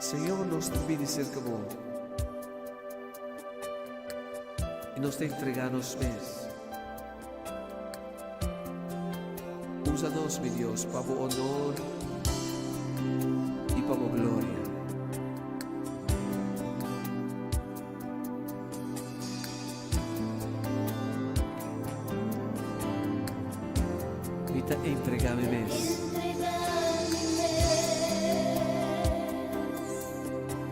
Señor, nos viene cerca mo y nos te entregamos mes. Úsanos, mi Dios, para tu honor y para tu gloria. Y te entregame mes.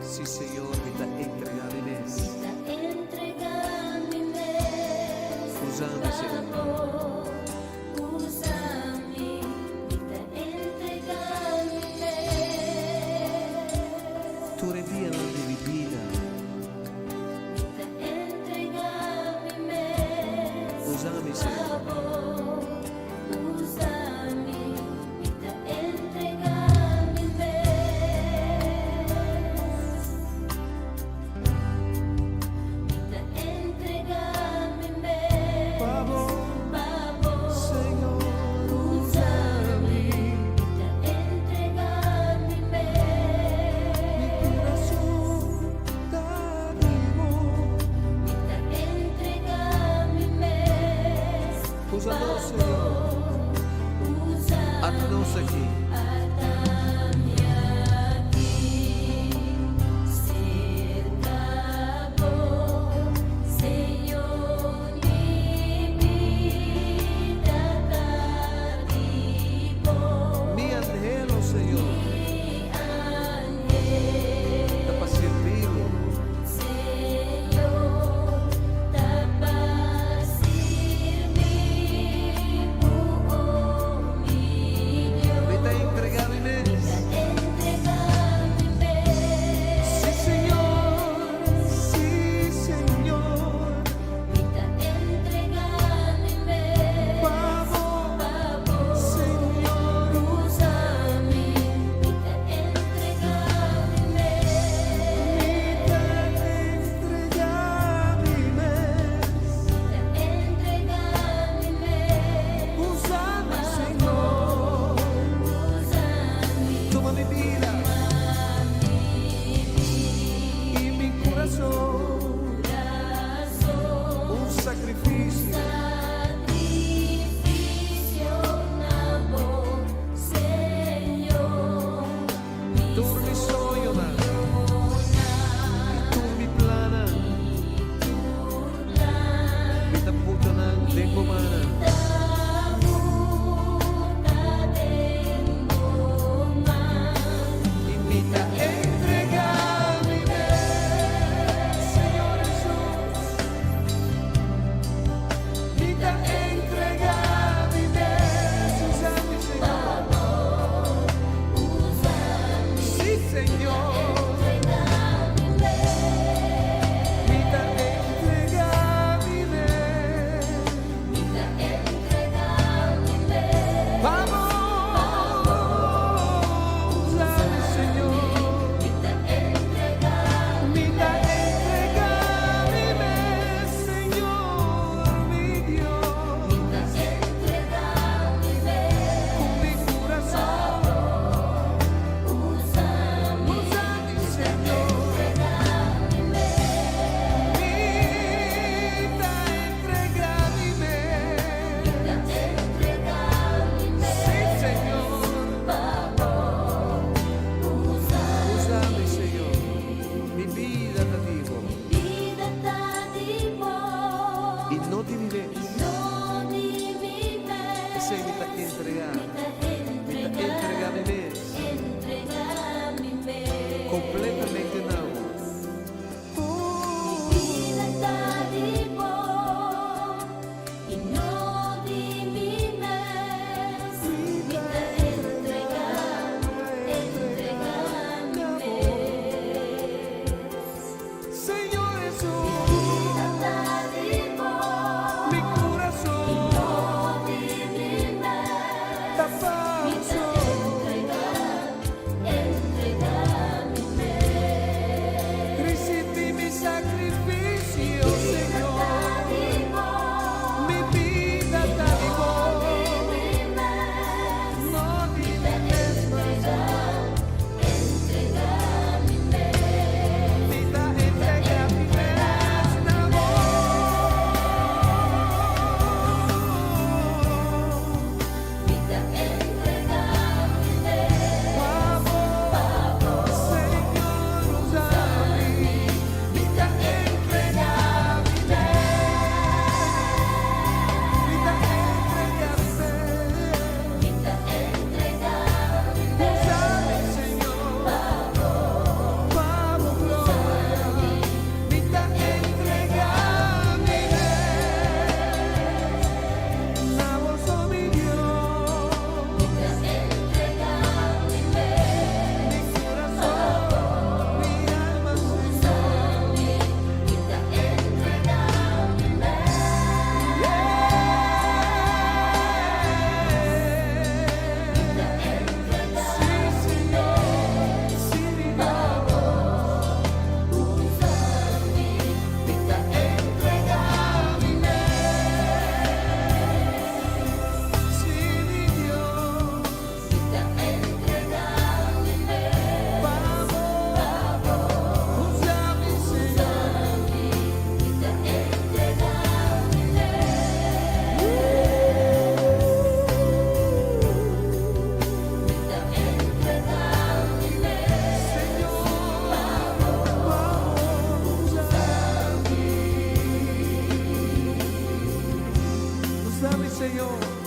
Sí, Señor, y te entregame mes. Usame, Señor. Tú eres Dios de mi vida. Usame, Señor. Señor.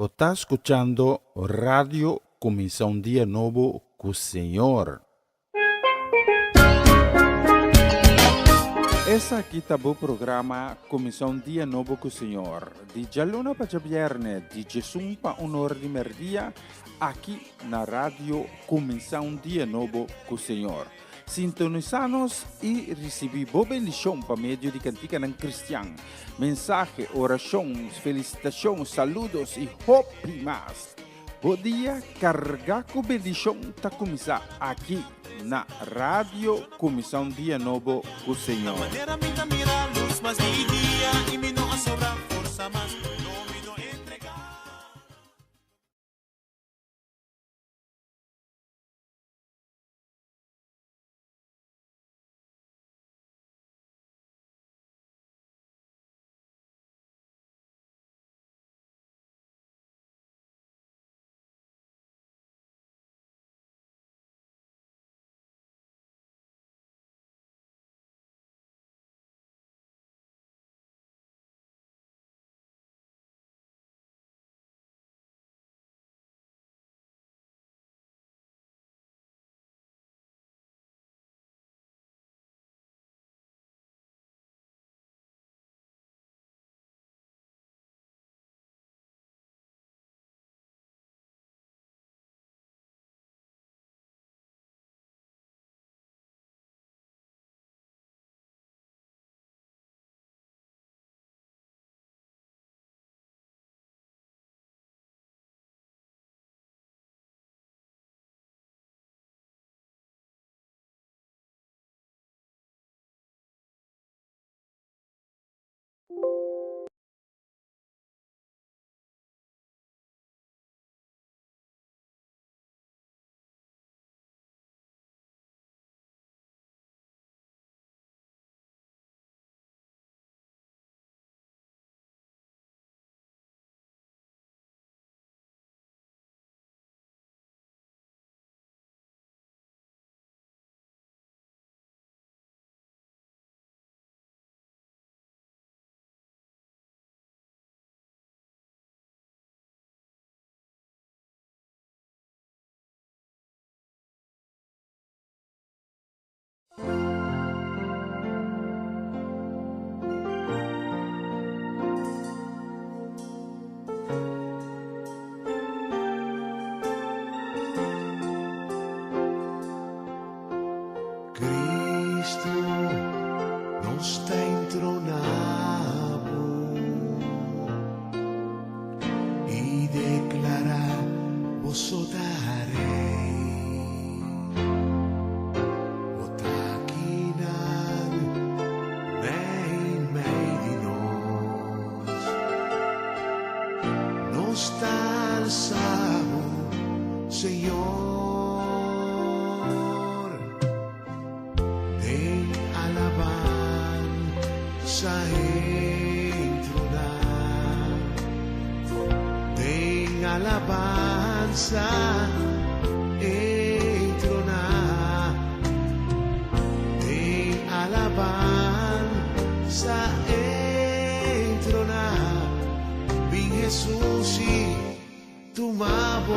Você está escutando Radio Começar um Dia Novo com o Senhor. Esse aqui tá o programa Começar um Dia Novo com o Senhor. De Jalona para Viernes, de Jesus para honor de merdia, aqui na Radio Começar um Dia Novo com o Senhor. Sintonizanos e recebi boa bendição para meio de cantiga não cristã. Mensagem, orações, felicitações, saludos e hope mais. Bom dia, carregar com bendição está começar aqui na Rádio Comissão Dia Novo com o Senhor. Y declara tu bondad.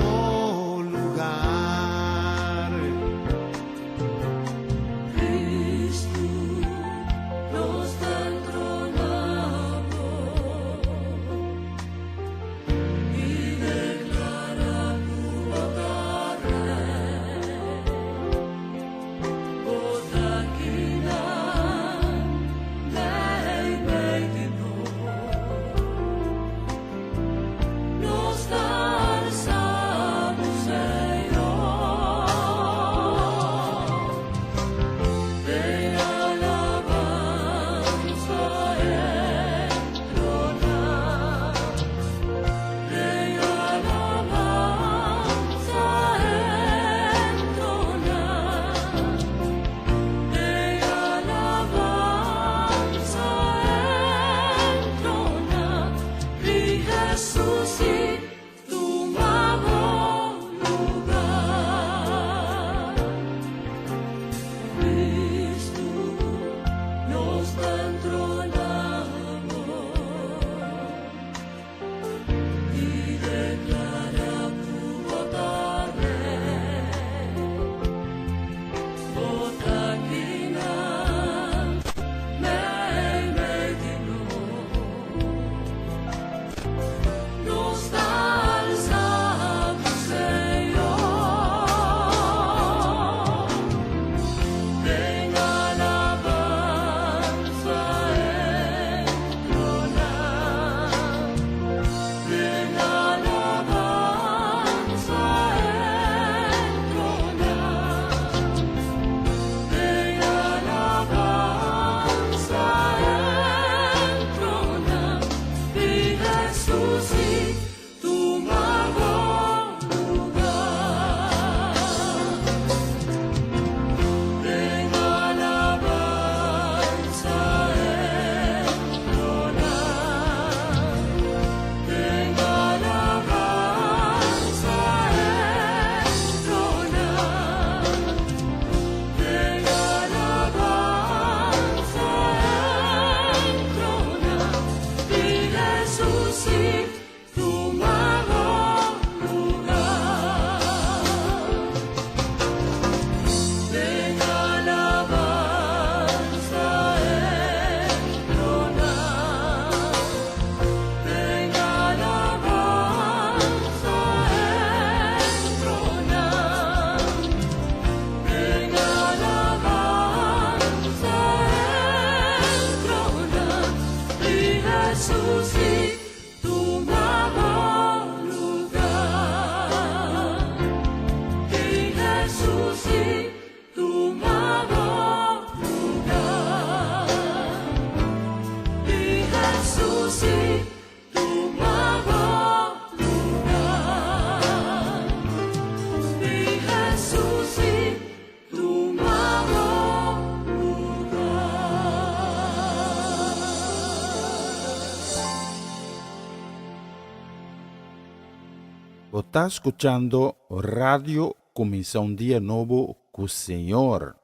Está escuchando Radio Comienza un Día Nuevo con Señor.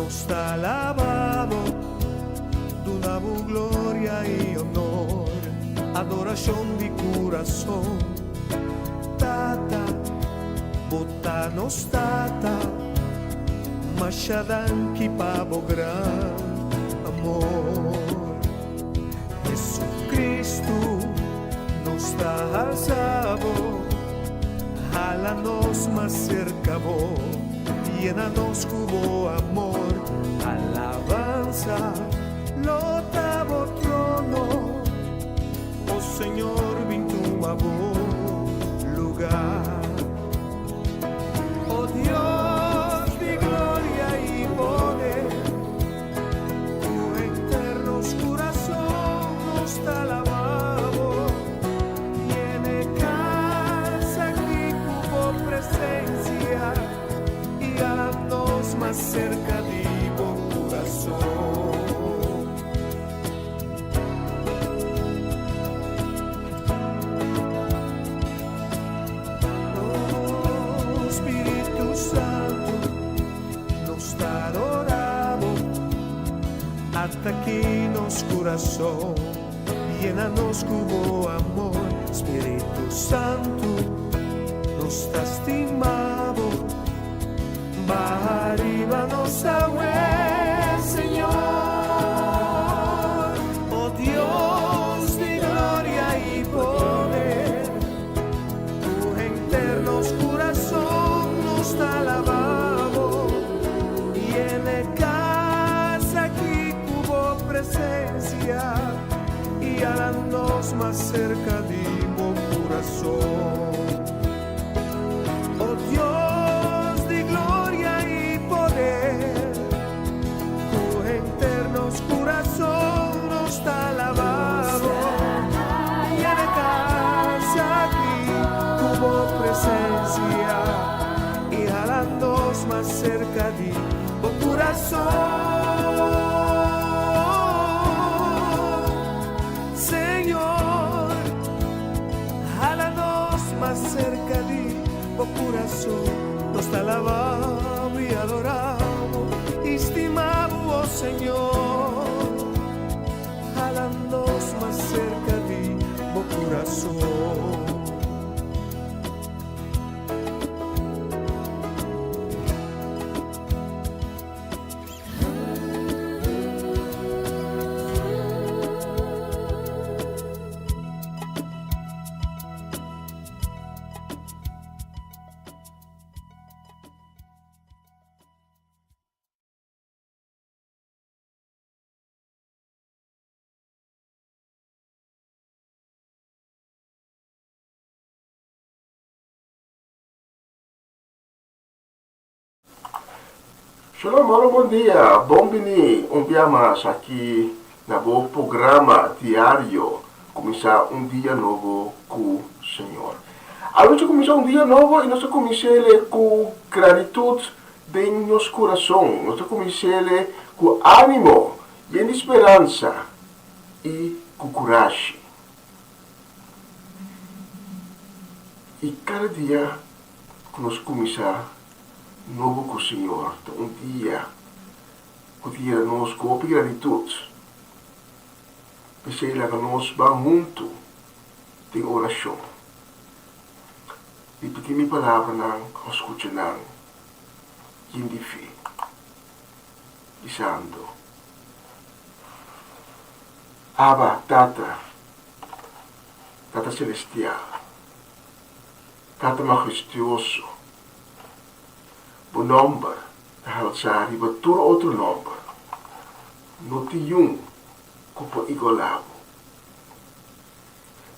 Está alabado, tu davo gloria y honor, adoración de corazón. Tata, botanos tata, machadan que pavo gran amor. Jesucristo nos está alzado, jalanos más cerca vos. Llénanos cubo amor, alabanza, lo tavo trono, oh Señor, vin tu lugar. Oh Dios de gloria y poder, tu eterno corazón nos está alabado, tiene casa aquí cubo presencia. Más cerca de tu corazón. Oh, Espíritu Santo, nos adoramos hasta aquí nos corazón, llénanos cubo amor. Espíritu Santo, nos estimado. Arribanos a buen Señor, oh Dios de gloria y poder, tu eterno corazón nos está alabado, y en casa aquí hubo presencia, y háganos más cerca de tu corazón, oh Dios. Corazón no está alabado, y en casa aquí tuvo presencia, y jalándonos más cerca de tu corazón, Señor, jalándonos más cerca de tu corazón, nos está alabado y adoramos, estimamos, oh Señor. Más cerca de tu corazón. Shalom, bom dia, bom-vindo um dia mais aqui no programa diário, começar um dia novo com o Senhor. A gente começar um dia novo e nós começamos com gratitude de nosso coração, nós começamos com ânimo e esperança e com coragem. E cada dia que nós começar novo com o Senhor, um dia Kutira nos golpe gratitude. Pensei lá que nós vamos junto de oração. E pedir minha palavra não, escute não, quem de fé, dizendo, Abba, Tata Celestial, Tata Majestuoso, o nome da alçar e todo outro nome, não tem que pode igualar.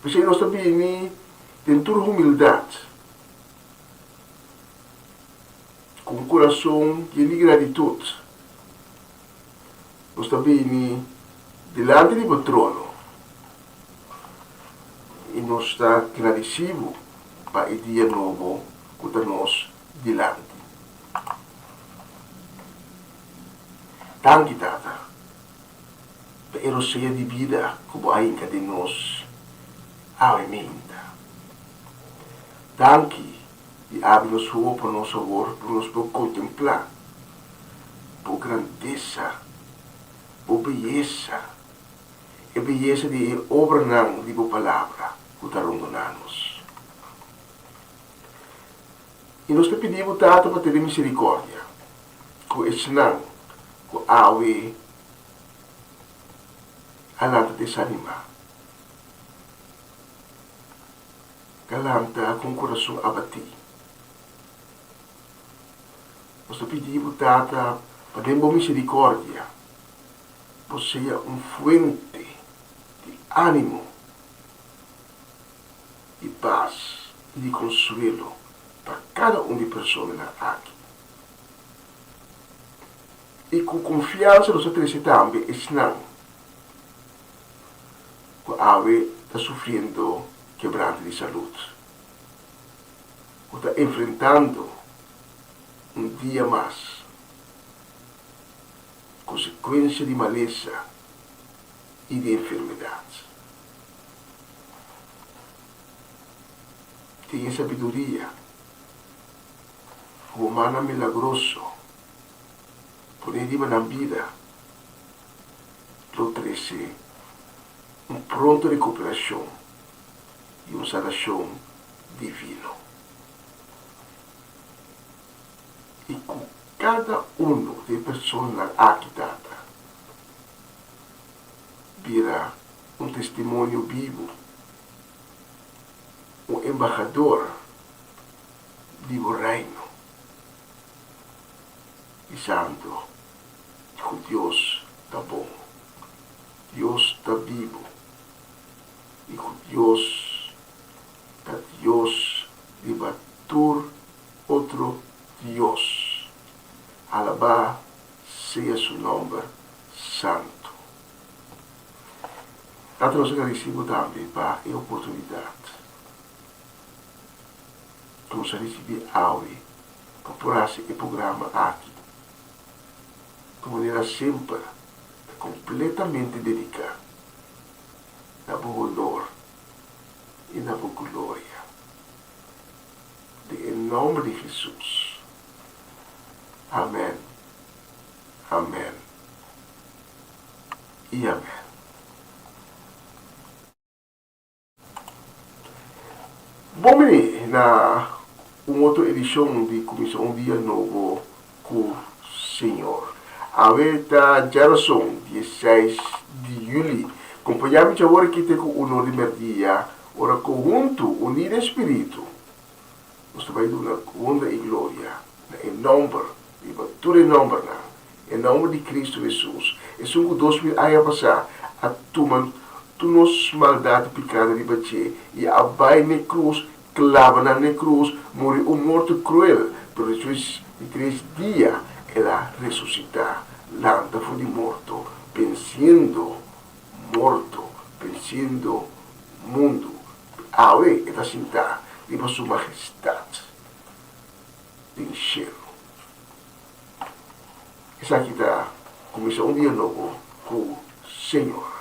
Pensei nós também tem toda humildade, com coração de gratitude. Nós também delante do trono e nós está agradecido para o dia novo que está nós delante. Tanque, Tata, para o cheio de vida como ainda de nós alimenta. Tanque e abre os olhos para nosso favor, para nos contemplar por grandeza, por beleza, e beleza de obra não de boa palavra, que está rondando-nos. E nós te pedimos tanto para ter misericórdia, com esse não, com a ave, a nada desanimar. Galanta com o coração abatido. Nós te pedimos tanto para ter misericórdia, para ser fuente de ânimo, de paz e de consuelo para cada de pessoas aqui. E com confiança nós temos também esse não. A ave está sofrendo quebranto de saúde. Está enfrentando dia mais consequência de maleza e de enfermidade. Tenha sabedoria, humana milagroso, por encima na vida, lo trece pronta recuperação e sanação divino. E com cada de pessoas aqui data vira testemunho vivo, embaixador do reino, dizendo que Deus está bom, Deus está vivo, e que Deus está Deus de bater outro Deus. Alabá seja seu nome santo. Tanto nós agradecemos também para a oportunidade que nós recebemos hoje para por esse programa aqui, de maneira sempre completamente dedicada na boa honor e na boa glória. Em nome de Jesus. Amém. Amém. E amém. Bom, na uma outra edição de Comissão Um Dia Novo com o Senhor. A veta geração 16 de julho. Acompanhamos agora que tem o honor de merdia. Ora conjunto, unido espírito. Nós vai dar uma honra e glória. Em nome, tudo em nome, em nome de Cristo Jesus. E se um 2000 anos a passar, a tomar tu nos maldade picada de bater e a vai na cruz, clava na cruz, morre morto cruel, pero depois de 3 dias ela ressuscita, lanta foi de morto, pensando morto, pensando mundo, ave está sentada de sua majestade, de cielo. Essa aqui está começando um dia novo com o Senhor.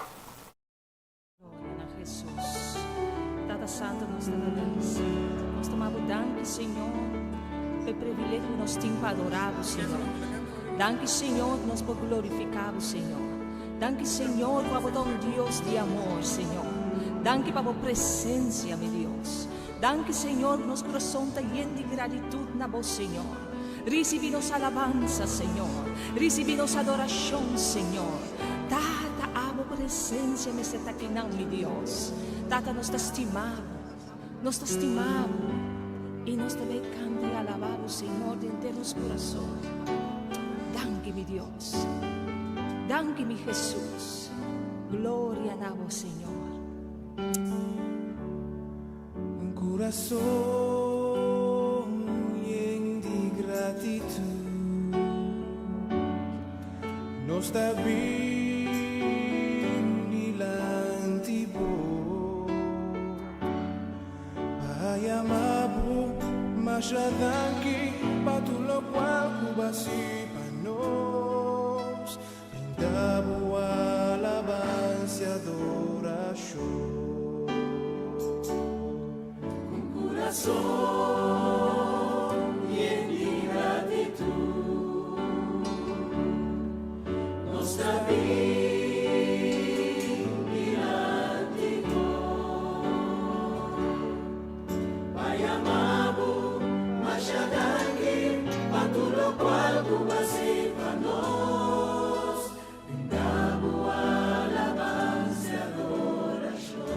Jesus. Tata Santo, nós te agradecemos. Nós tomamos danke, Senhor, pelo privilégio que nós temos para adorar o Senhor. Danke, Senhor, que nós podemos glorificar o Senhor. Danke, Senhor, por um Deus de amor, Senhor. Danke por a presença, meu Deus. Danke, Senhor, que nosso coração está lleno de gratidão na voz, Senhor. Recibimos alabanza, Senhor. Recibimos adoração, Senhor. Tata a presença nesse taquinão, meu Deus. Tata nos estimamos. Nos estimamos. E nós também cantamos e alabamos o Senhor de inteiros corações. Danke, meu Deus. Danke, meu Jesus. Glória a vós, Senhor. Un corazón lleno de gratitud no está bien ni la antiguo. Vaya mabu, mashadanki, patulo cual cubasi panos, brindabo alabanza y adoración. Corazón lleno de gratitud no está bien mirando. Vaya mabu, mashadangi, patulo cual cubasi panos, brindabo alabanza y adoración.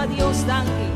Dios, danke.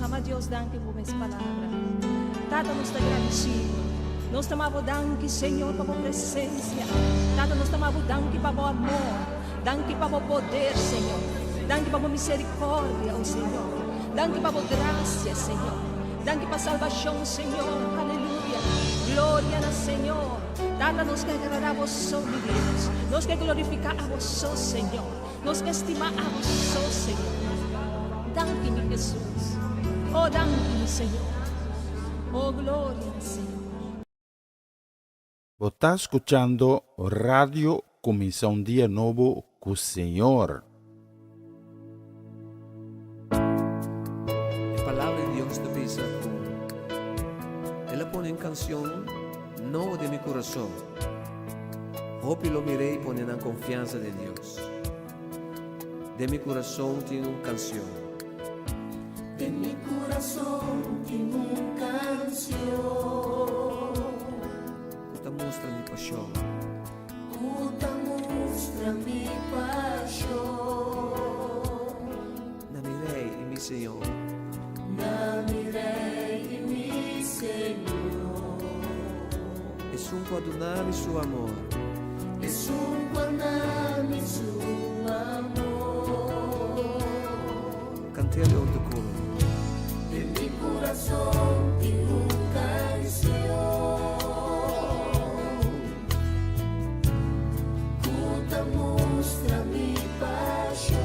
ama Deus, danke por essa palavra. Tata, nós estamos agradecidos. Nós estamos danke, Senhor, para a presença. Tata, nós estamos danke para o amor. Danke para o poder, Senhor. Danke para a misericórdia, oh Senhor. Danke para a graça, Senhor. Danke para a salvação, Senhor. Aleluia. Glória ao Senhor. Tata, nós queremos agradar a você, meu Deus. Nós queremos glorificar a você, Senhor. Nós queremos estimar a você, Senhor. Danke-me, Jesus. Oh, danke-me, Senhor. Oh, glória ao Senhor. Você está escuchando Radio Começar um Dia Novo com o Senhor. A palavra de Dios te dice, Él pone en canción, no de mi corazón. Hope lo miré y pone en confianza de Dios. De mi corazón tiene una canción. De mi corazón tiene una canción. Te muestra mi pasión. Te muestra mi pasión. Na mi Rey y mi Señor. Na mi Rey y mi Señor. Es un Adonai y su amor. Es un Adonai y su amor. Cantéle otro coro. De mi corazón tiene una canción. Te muestra mi pasión.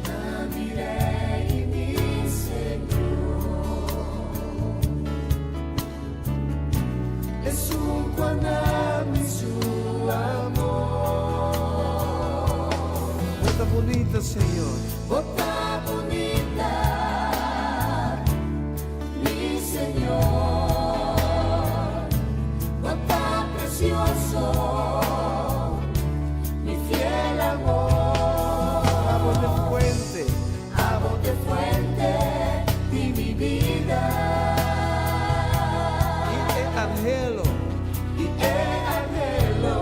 Na mi Rey y mi Señor. Es un Adonai y su amor. Bota bonita, Señor. Bota bonita, mi Señor. Bota precioso, mi fiel amor. Agua de fuente. Agua de fuente de mi vida. Y el angelo. Y el anhelo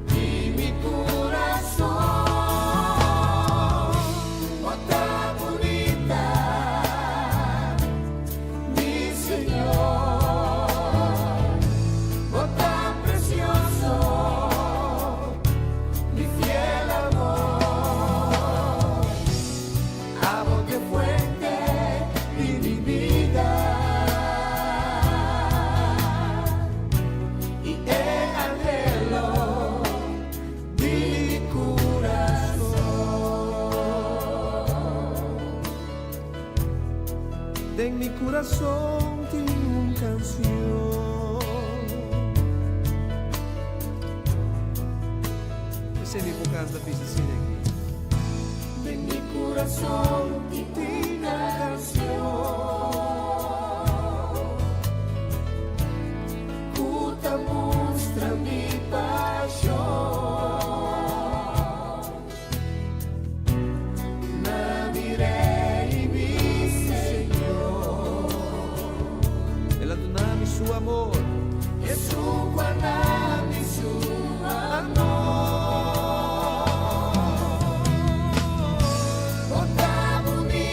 de mi corazón. Bota bonita, mi Señor. Bota precioso, mi fiel amor. Agua de fuente de mi vida. Y el anhelo de mi corazón. De mi corazón tiene una canción. Ese es mi vocal de pista sin aquí. De mi corazón tiene una canción. Te muestra mi pasión. Na mi Rey y mi Señor. El Adonai y su amor. Es un Adonai y su amor. Bota bonita.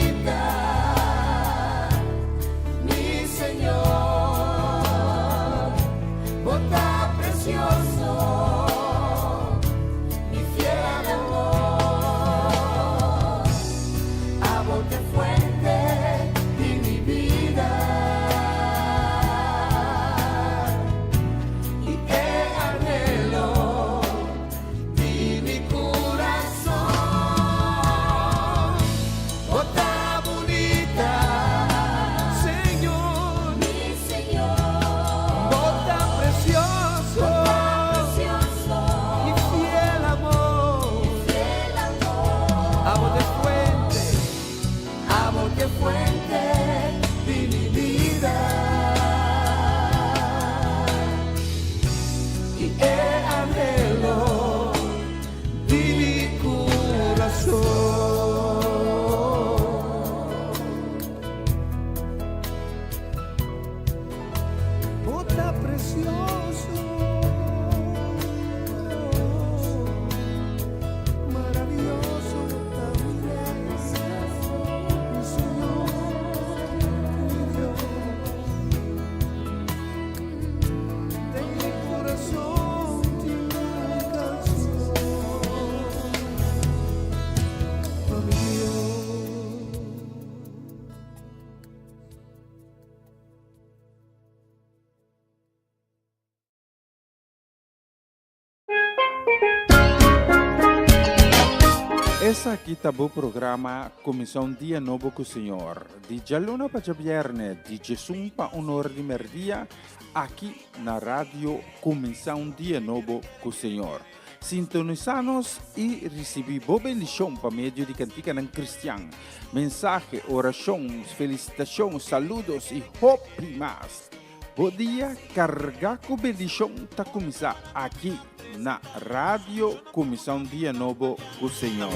Essa aqui tá o programa Comissão Dia Novo com o Senhor. De Jaluna para Viernes, de Jesus para Honor de Merdia, aqui na rádio Comissão Dia Novo com o Senhor. Sintonizanos e recebi boa bendição para meio de cantiga ng Cristian. Mensagem, orações, felicitações, saludos e hope mais. Bom dia, carga com bendição tá começar aqui na rádio Comissão Dia Novo com o Senhor.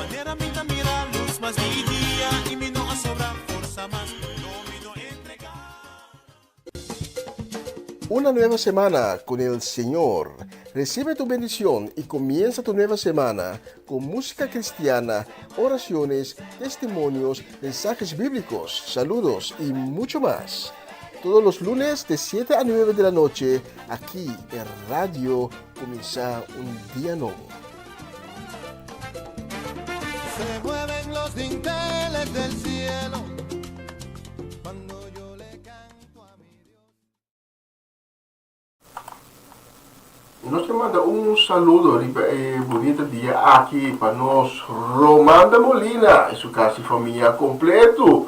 Una nueva semana con el Señor. Recibe tu bendición y comienza tu nueva semana con música cristiana, oraciones, testimonios, mensajes bíblicos, saludos y mucho más. Todos los lunes de 7 a 9 de la noche, aquí en Radio Comienza un Día Nuevo. Se mueven los dinteles del cielo cuando yo le canto a mi Dios. Nós te manda saludo bonito dia aqui para nós, Romanda Molina e sua casa e família completo.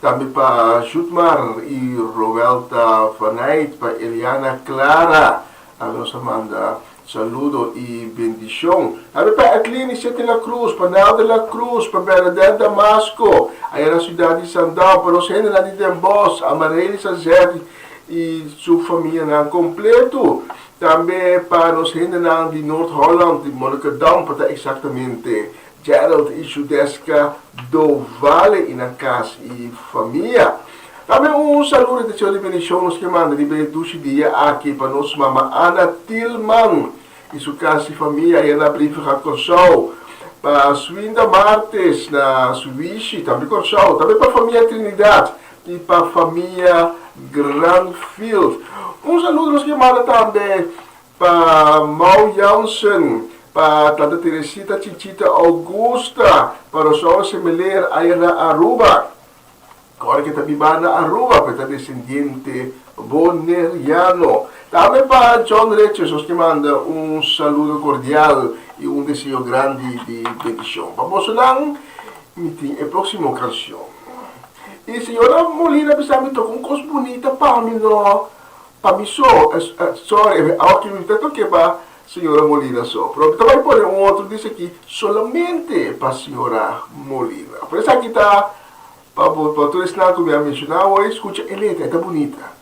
Também para Jutmar e Rovelta Fanait, para Eliana Clara. Também nós manda saludo e bendição. Também para Atlini Sete La Cruz, para Nel de la Cruz, para Bernadette Damasco, aí na cidade de Sandal, para nós ainda lá de Dembos, Amareli Sazete e sua família completo. Também para nós ainda lá de Noord-Holland, de Monnikendam, para exatamente Gerald e Judeska do Vale e na casa e família. Também saludo de Senhor de bendição nos que manda de bendição dia aqui para nós mama Ana Tillman e sua casa e família e na brief Corsau para Swinda Martes na Suíça também Corsau também para a família Trinidade e para a família Granfield. Saludo nos que manda também para Mau Jansen, para Tata Teresita Chichita Augusta, para o São Semeler aí na Aruba. Agora que está vivendo na Aruba, para estar descendente boneriano. Também para John Reches, os que manda saludo cordial e desejo grande de bendição. Vamos lá, a próxima canção. E senhora Molina, precisa me tocar coisa bonita para mim, para mim só. Sorry, a última toquei para senhora Molina só. Pero também pode outro diz aqui, solamente para a senhora Molina. Por isso aqui está, para todos que eu me mencionar hoje, escuta a letra, está bonita.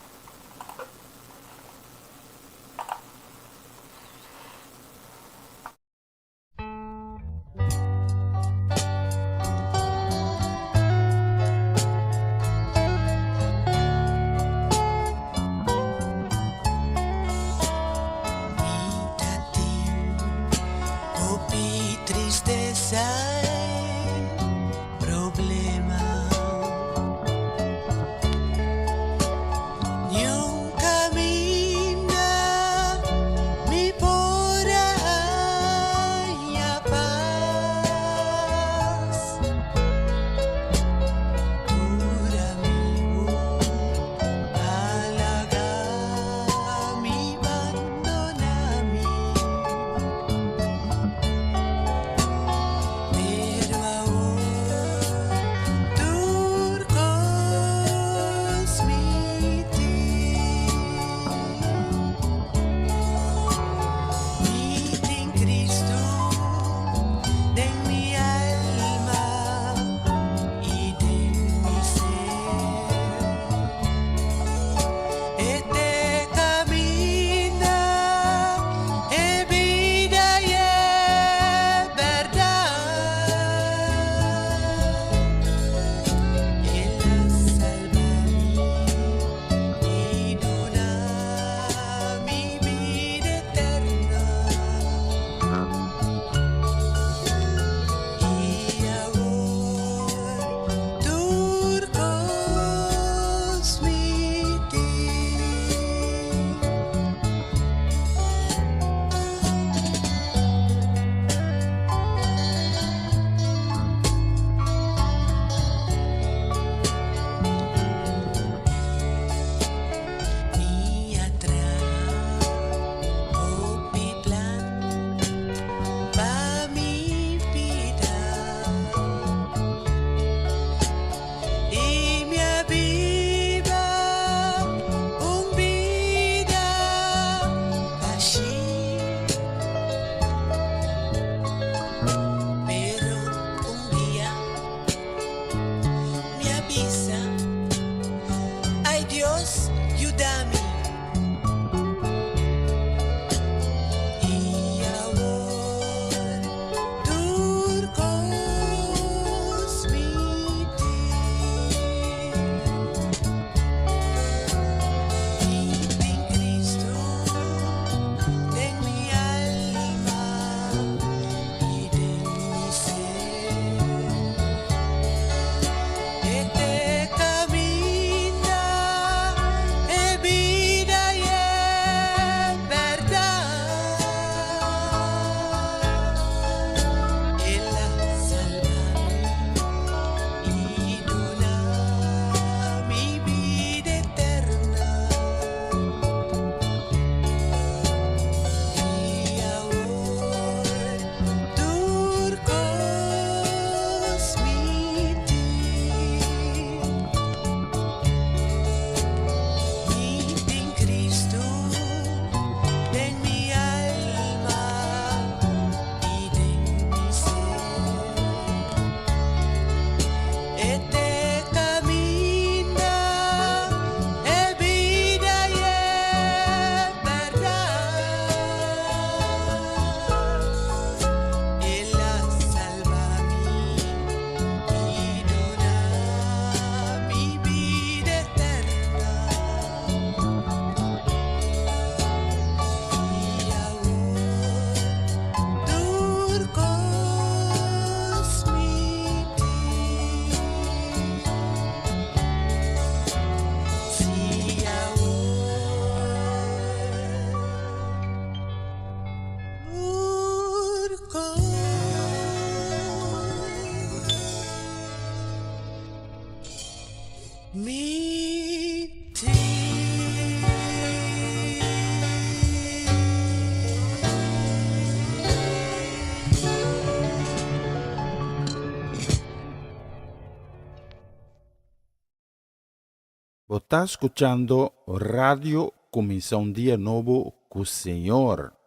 Está escuchando Radio Comienza un Día Nuevo con Señor.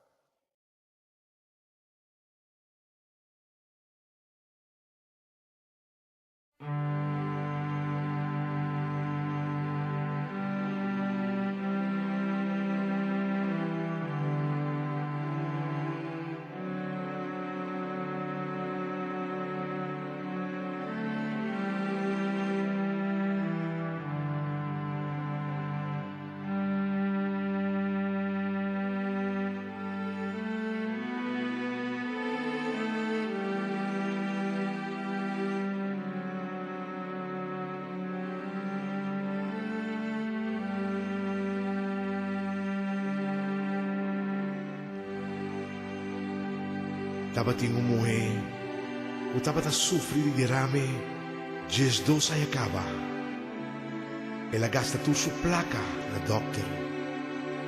Dapat yung umuwi, o dapat a sufrir di derrame, dias dos ay acaba. Ela gasta tu su placa na doctor,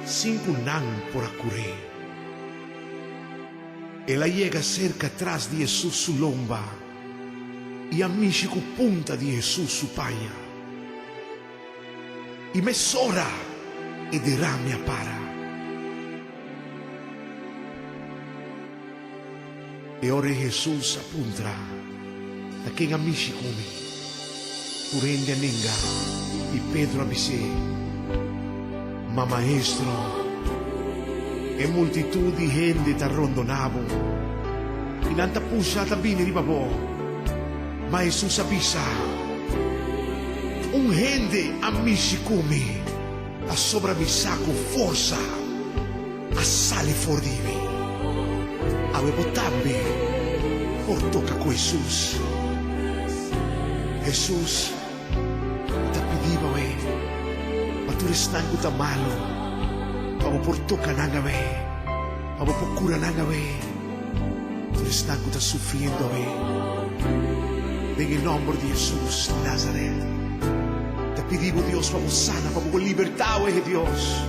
5 nang por a curir. Ela llega cerca atrás de Jesus su lomba, e a México punta de Jesus su paña. E mesora e derrame a para. E ora Jesus apunta a quem a México me. Urende a ninga e Pedro abise. Ma maestro, e multitud di gente t'arrondonavo. Inanta puxata bine ribabò. Ma Jesus avisa. Un gente a México me. A sopravvisar com força. A sale fordivi. Avevo tambi por toca com Jesus. Jesus te pediva me, ma tu restango ta malo. Avo por toca nanga me, avo por cura nanga me. Tu restango ta sufriendo me. En el nombre de Jesus de Nazaret, te pedimos Dios para sana, para libertad, oh Dios.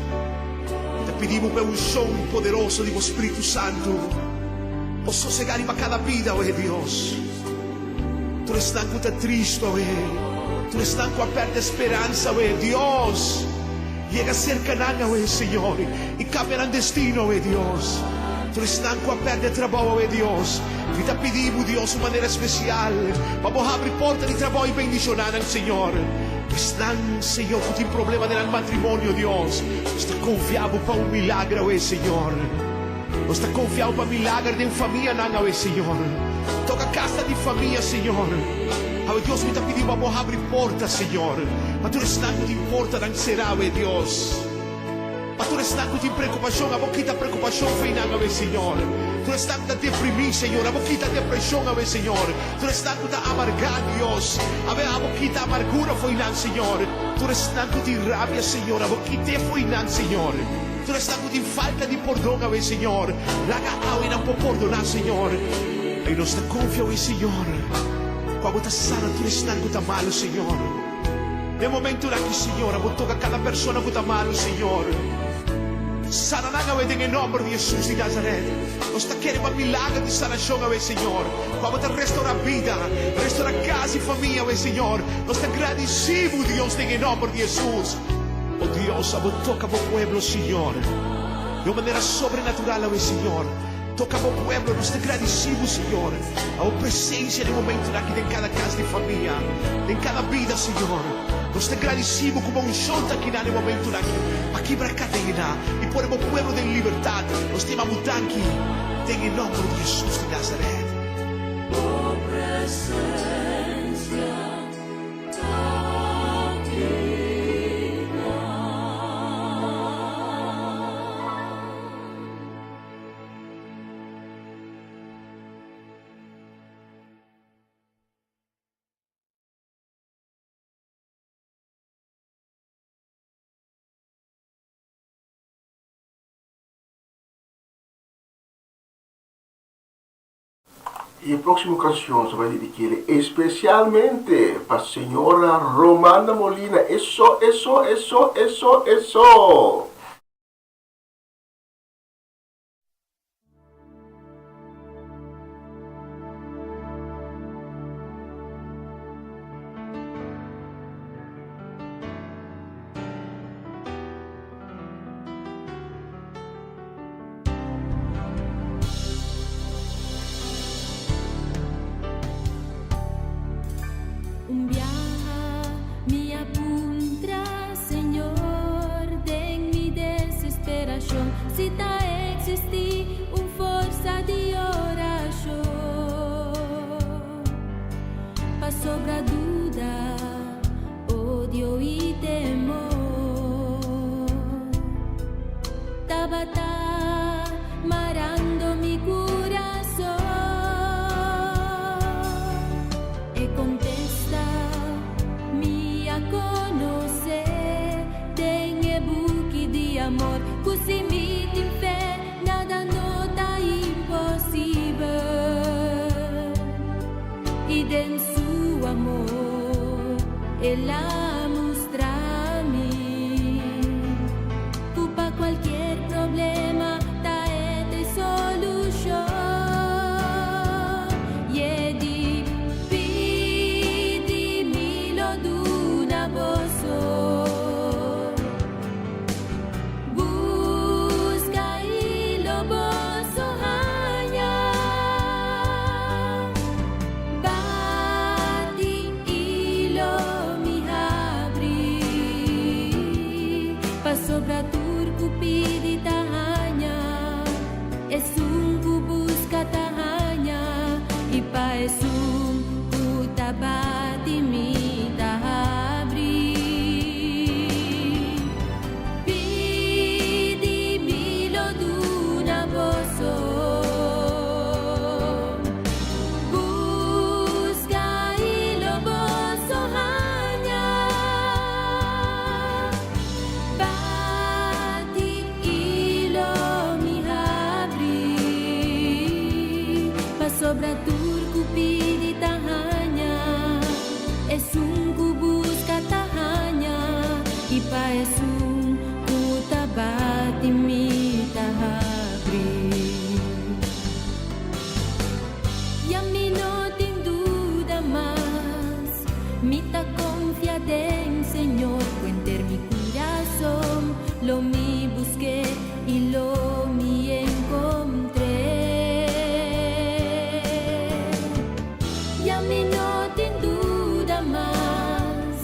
Te pedimos para un son poderoso de Espíritu Santo. O sossegar para cada vida, oh Deus. Tu estanco está triste, oh Tu estanco a perder esperança, oh Deus. Llega cerca nada, oh Senhor, e cambia el destino, oh Deus. Tu estanco a perder trabalho, oh Deus. E te pedimos, Deus, de maneira especial, vamos abrir porta de trabalho e bendicionar al Senhor. Están, Senhor, que tem problema no matrimônio, Deus. Está confiado para um milagre, oh Senhor. Nós está confiado para milagre de família, não é, Senhor. Toca a casa de família, Senhor. Oh, Deus, me está pedindo para abrir porta, Senhor. Mas tu estás não te importa, não será, oh Deus. Mas tu estás não te preocupação, a boquita preocupação, feina, oh Senhor. Tu estás não te deprimir, Senhor. A boquita depressão, oh Senhor. Tu estás não te amargar, Deus. A boquita amargura, foi não, Senhor. Tu estás não te rabia, Senhor. A boquita foi não, Senhor. Tu estás com falta de perdão, oh Senhor. Laga e não pode perdonar, Senhor. E nós te confiamos, Senhor. Quando está sana, tu estás com está mal, Senhor. No momento aqui, Senhor, eu toca cada pessoa que está mal, Senhor. Sana não é em nome de Jesus de Nazaret. Nós te queremos milagre de sanação, oh Senhor. Quando te restaura a vida, restaura a casa e família, oh Senhor. Nós te agradecemos, Deus, em nome de Jesus. Oh Deus, toca o pueblo, Senhor. De uma maneira sobrenatural, oh Senhor. Toca o pueblo, nós te agradecemos, Senhor. A presença no momento aqui em cada casa de família, em cada vida, Senhor. Nós te agradecemos como um som aqui no momento aqui para a cadeia e por o pueblo de liberdade. Nós te amamos aqui, em nome de Jesus de Nazaret. Oh, presença. E a próxima canção vai dedicar especialmente para a senhora Romana Molina. Eso. sobra duda, odio y temor. Tabata marando mi corazón y contesta mi a conocer tengo buchi di amor così mi ti fe nada nota impossibile ed en su amor él la mostra mi pupa cualquier problema ta de solución y di pidi mi lo duna boso busca y lo boso hanya bati y lo mi abri pa sobra turco pidi tahanya es un busca tahanya y pa es un kutabati mi tahabri pidi mi lo duna boso busca y lo boso hanya bati y lo mi abri pa sobra turco pidi tahanya es un busca tahanya y pa es un kutabati mi tahabri y a mí no te duda más mi ta confiada en Señor cuenter mi corazón lo mi busqué y lo mi encontré y a mí no te duda más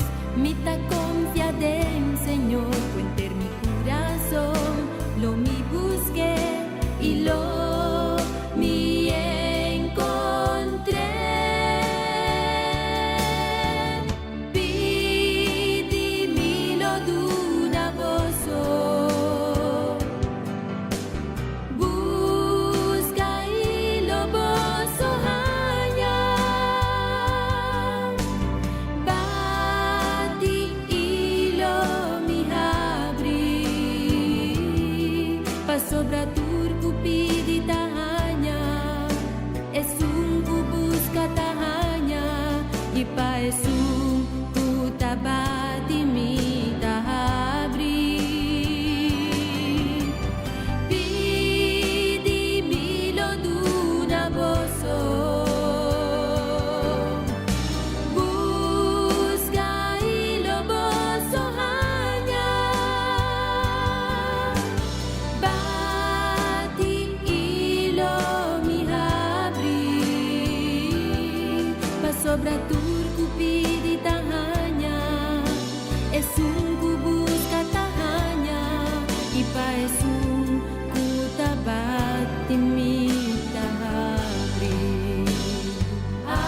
mi ta confiada en Señor cuenter mi corazón lo mi busqué y lo mi encontré pidi mi lo duna boso busca y lo boso hanya bati y lo mi abri pa sobra turco pidi tahanya es un busca tahanya y pa es un kutabati mi tahabri pidi mi lo duna boso busca y lo boso hanya bati y lo mi abri pa sobra turco pidi tahanya es un busca tahanya y pa es un kutabati mi tahabri Amen.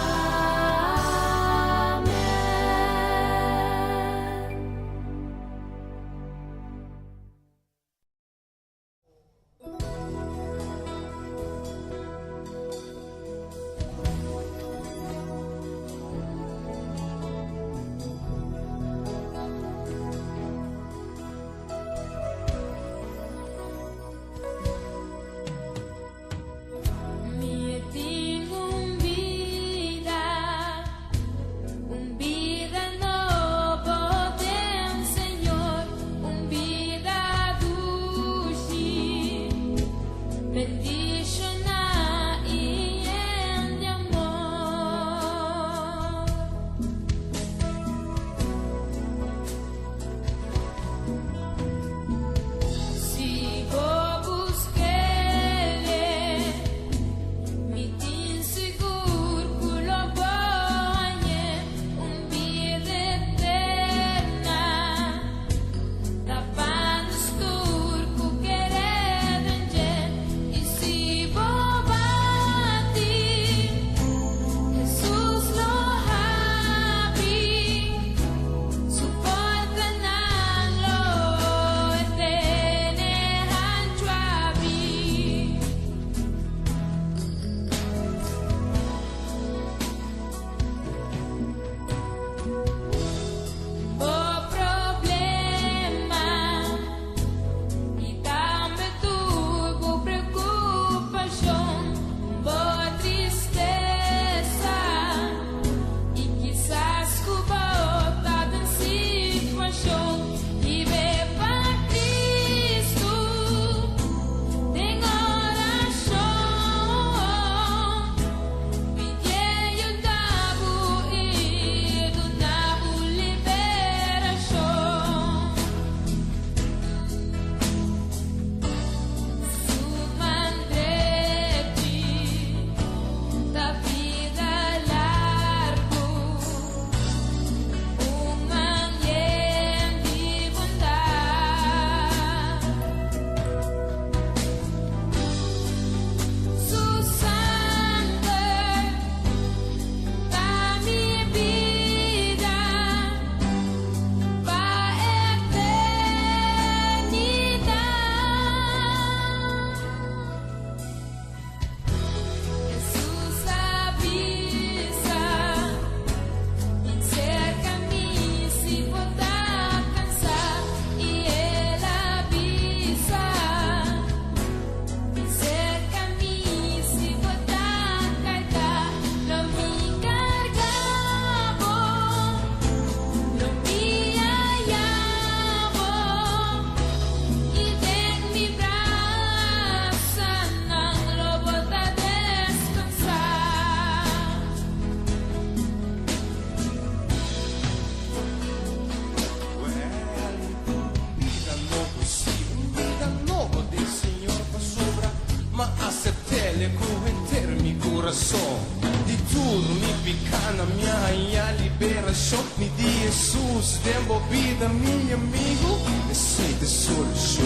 coração. De tudo me pica na minha liberação. Me diz Jesus, devolvida, meu amigo, aceita a solução.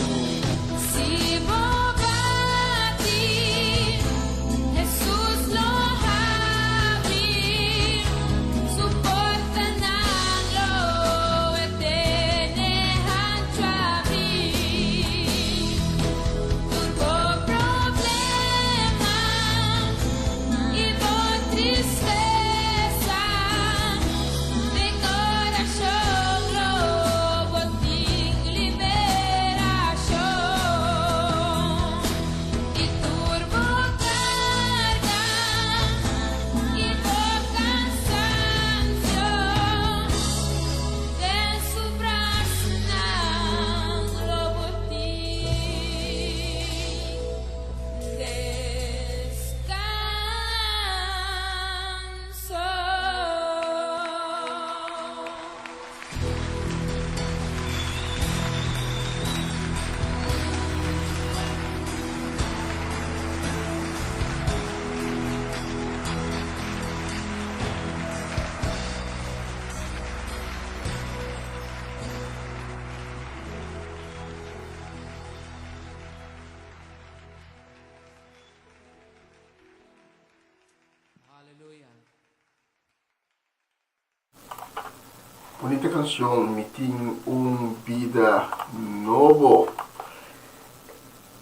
Se bogati, Jesus lo abre, suporta nalo etene hanchavi. Turbo problema e por tristeza, de coração lobo tem liberação. E turbo carga e por cansancio, de su braço não lobo descanso. Bonita canção, me tem vida novo.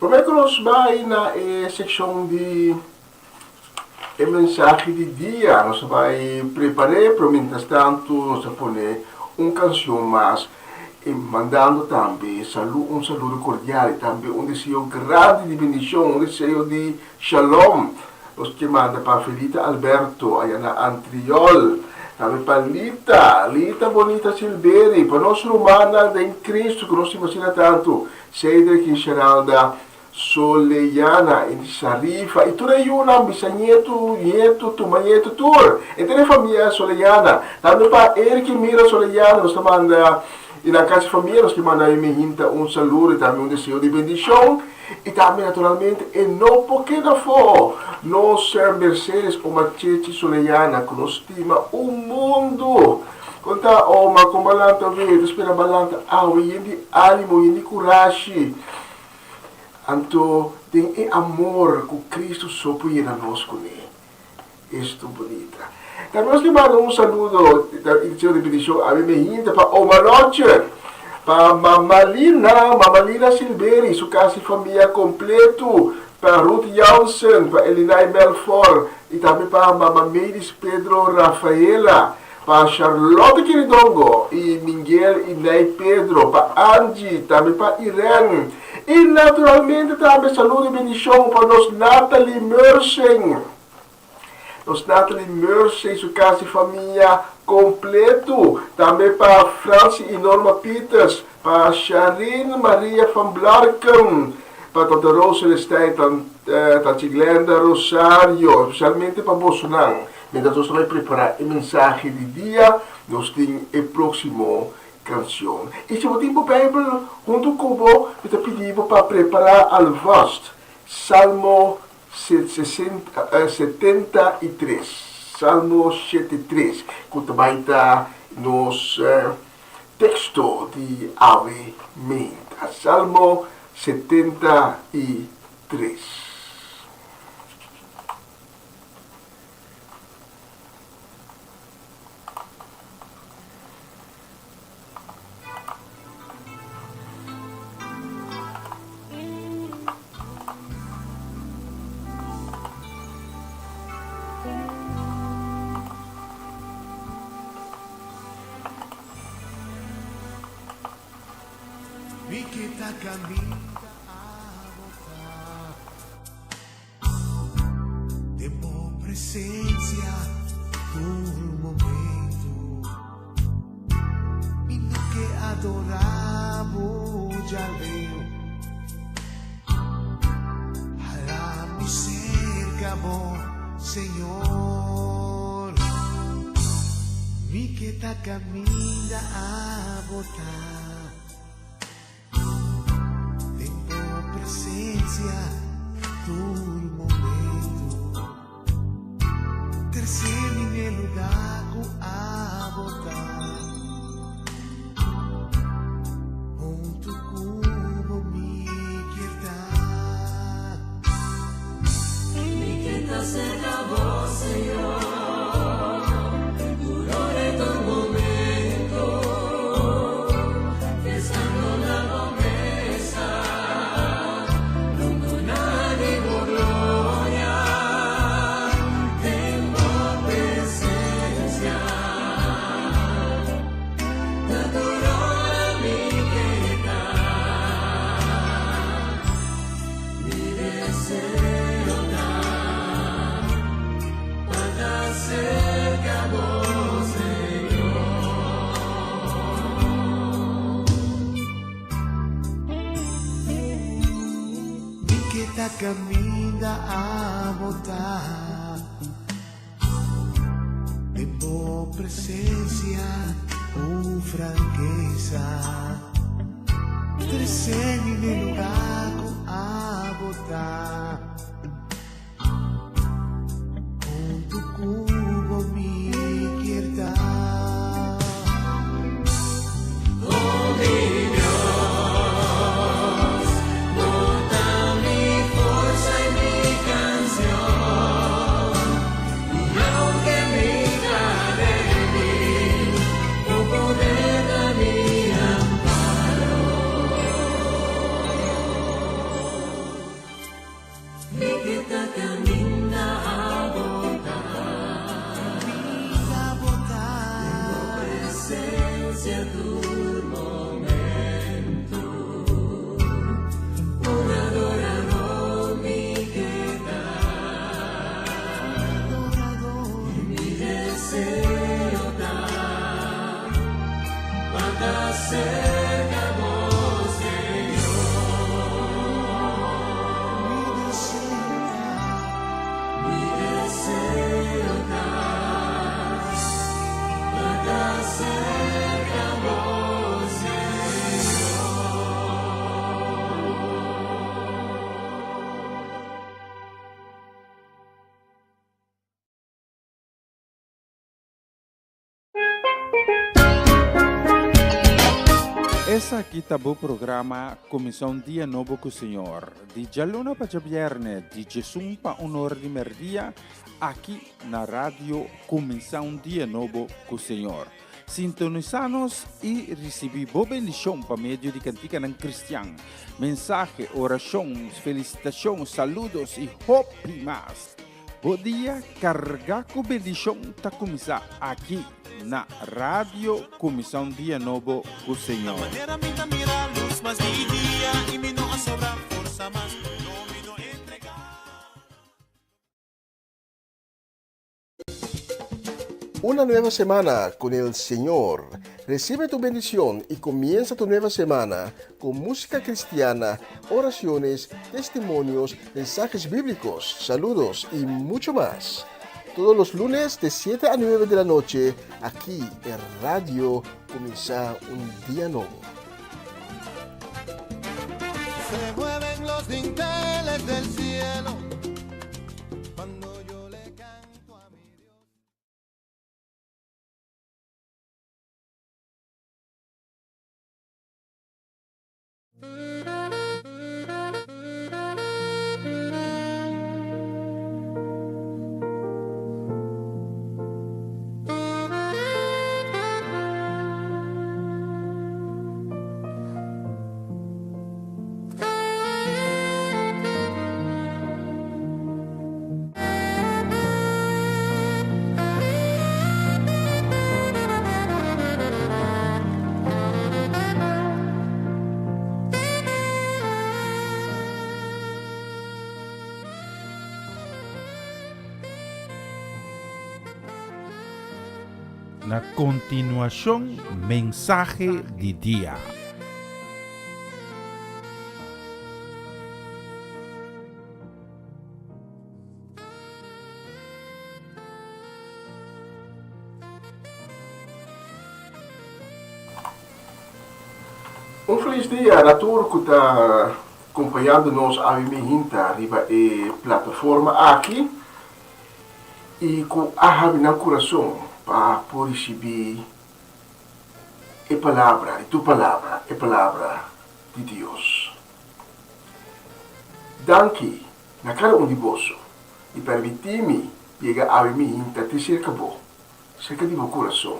Como que nós vai na secção de mensagem de dia? Nós vai preparar, para mientras tanto, nós vamos pôr canção mais, mandando também saludo cordial, e também desejo grande de bendição, desejo de shalom. Nós que manda para Felita Alberto, aí na Antriol. Também para Lita Bonita Silveri, para nós romana em Cristo, que nós imagina tanto, Cedric e Geralda Soleyana, em Sarifa, e tudo aí uma, bisagneto, nieto, tumanheto, tur. Então a família Soleyana, também para Eric Mira Soleyana, nós manda, e na casa de família, nós que manda me saludo e também desejo de bendição. E também, naturalmente, e não porque não for, nós Mercedes, uma cheche Soleyana, que nos estima o mundo. Conta, uma com balanta, veio, espera balanta, e de ânimo, e de coragem. Então, tem amor que Cristo só pode dar nós com ele. Isto bonita. Também nós que mandamos saludo, e desejo de bendição, a mim para uma noite. Para Mamalina Silveri, sua casa e família completo, para Ruth Jansen, para Elinai Melfort, e também para Mamameires Pedro Rafaela, para Charlotte Queridongo, e Miguel e Ney Pedro, para Angie, também para Irene, e naturalmente também saúde e bendição para nós Natalie Mersen. Nós Natalie Mersen, sua casa e família completo, também para Franci e Norma Peters, para Charine Maria van Blarken, para Tante Rosa Celestijn, Tante Glenda Rosario, especialmente para Bolsonaro. Mientras nós vamos preparar a mensagem de dia, nós temos a próxima canção. E se você tem a Bíblia, junto com você, eu te pedimos para preparar o vosso Salmo 73. Salmo 73, que também está nos texto de Ave Menta. Salmo 73. Mi kita caminha a voltar, temo presença do momento, mino que adoramos já leu, alamos cerca bom Senhor, mi kita caminha a voltar. Presença do momento, Tersemi nel lugar a botar Onde como me queda Mi queda cerca a vos, Señor. Durore todo momento. Estando la promesa. Lungunani por gloria. Tengo presencia. Naturora mi queda. Mi deseo da. Para cerca a vos, Señor. Mi que tá caminha a botar De boa presença ou franqueza Tersemi nel lugar a botar Onde como me queda Oh mi Dios, bota mi fuerza y mi canción, y aunque mi débil, tu poder da mi amparo. Mi que te camina a botar, presencia tu momento, un adorador mi queda, mi deseo da, para cerca a vos, Señor. Mi deseo da, para cerca a vos, Essa aqui tá o programa Comissão Dia Novo com o Senhor. De Jaluna para Viernes, de Jesus para Honor de Merdia, aqui na rádio Comissão Dia Novo com o Senhor. Sintonizanos e recebi boa bendição para meio de cantiga ng Cristian. Mensagem, oração, felicitação, saludos e hope mais. Bom dia, carga com bendição tá começar aqui na rádio Comissão Dia Novo com o Senhor. Una nueva semana con el Señor. Recibe tu bendición y comienza tu nueva semana con música cristiana, oraciones, testimonios, mensajes bíblicos, saludos y mucho más. Todos los lunes de 7 a 9 de la noche, aquí en Radio Comienza un Día Nuevo. Se mueven los dinteles del cielo cuando yo le canto a mi Dios. Na continuação, mensagem de dia. Um feliz dia a todos que está acompanhando-nos a minha arriba a plataforma aqui e com a no coração para receber a palavra de Deus. Danke na cada um de vós e permitir-me chegar a mim até cerca de meu coração,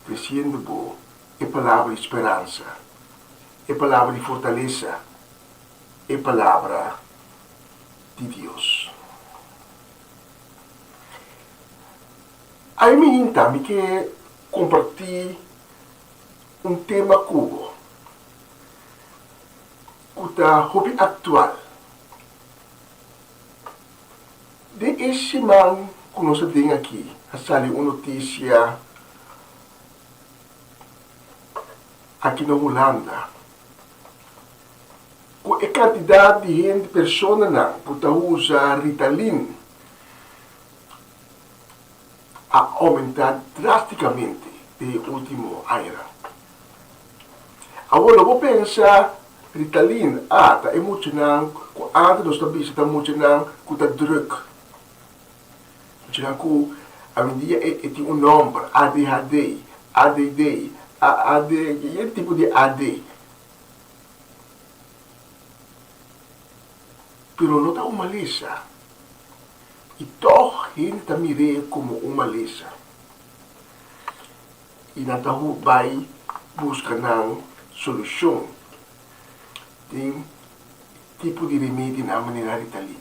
crescendo a palavra de esperança, a palavra de fortaleza, a palavra de Deus. A mim também quer compartilhar um tema cubo que está hobby atual. De esse man que nós temos aqui, saiu uma notícia aqui na Holanda. Com a quantidade de gente, pessoas que usam Ritalin, a aumentar drasticamente no último ano. Agora, eu vou pensar, Ritalin, está emocionante, antes nós também está emocionante com a droga. Emocionante a dia tem um nome, ADHD, ADD, esse tipo de AD. Pero não está uma lisa. E toch a gente está mirando como uma lisa. E não vai buscar uma solução. Tem tipo de remédio na maneira Ritalin.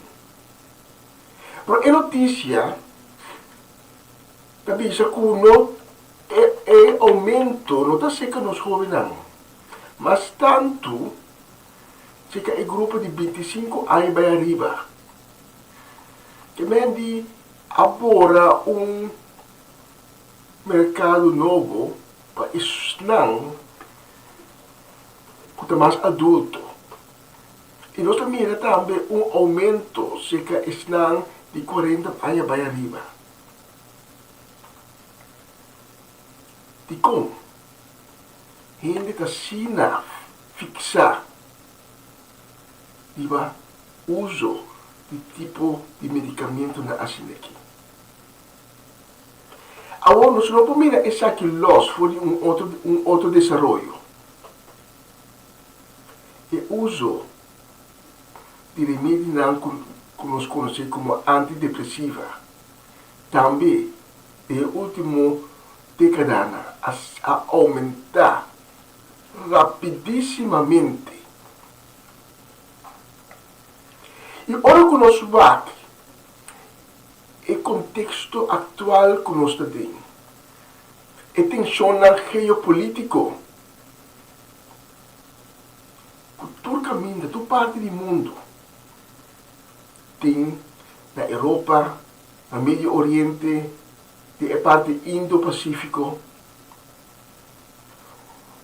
Mas a notícia também diz que é aumento, não está seca nos jovens não. Mas tanto, seca é grupo de 25 anos para arriba. Que mende agora mercado novo para ensinar que é mais adulto. E nós também aumento, seca ensinar de 40 anos para arriba. De como? Gente está sina fixar uso de tipo de medicamento na assim aqui. Agora, nós não podemos mirar esse aqui los for outro desenvolvimento. O uso de remédios que nós conhecemos como antidepressiva também é o último década a aumentar rapidissimamente. E ora que nós vamos, o contexto atual que nós temos, a tensão geopolítico, todo caminho, toda parte do mundo, tem na Europa, no Médio Oriente, a parte Indo-Pacífico.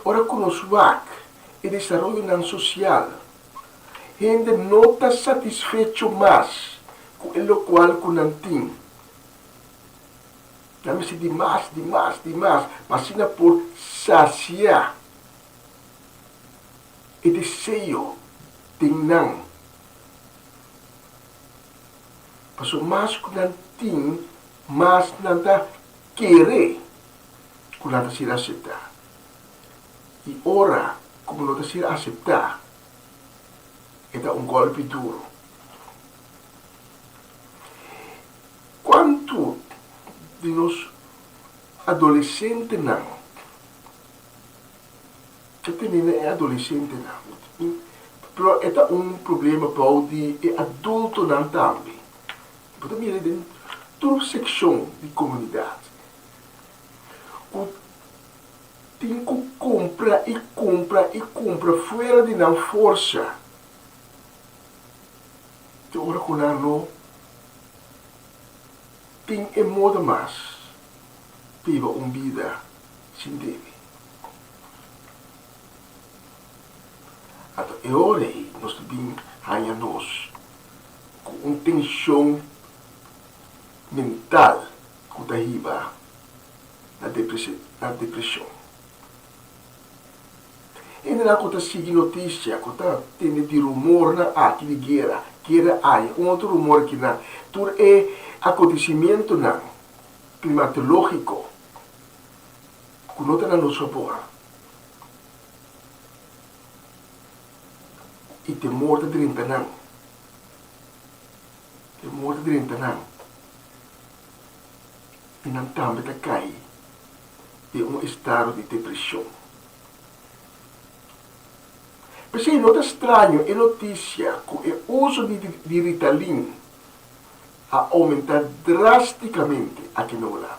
Ora que nós vamos, o desenvolvimento social, gente não está satisfeito mais com o qual que não tem. Dá-me-se demais, mas ainda por saciar o desejo de não. Mas o mais que não tem, mas não está querer que não está se aceitar. E ora, como não está se aceitar, é um golpe duro. Quanto de nós adolescentes não? Que menina é adolescente não? Mas é um problema para o adulto não também. Porque também é toda secção de comunidade. Tem que comprar fora de não força. Ora que não tem modo mais viva uma vida sem dele. Então, é hora nós também ganhamos com uma tensão mental que está na depressão. E não conta seguir notícia, conta tem de rumor na aqui de guerra aí, outro rumor que na, tudo é acontecimento na climatológico, que não está no sabor. E temor de drintanang. Temor de drintanang. E não também cai de estado de depressão. Mas é nota estranho é notícia que o uso de Ritalin a aumentar drasticamente aqui na Holanda.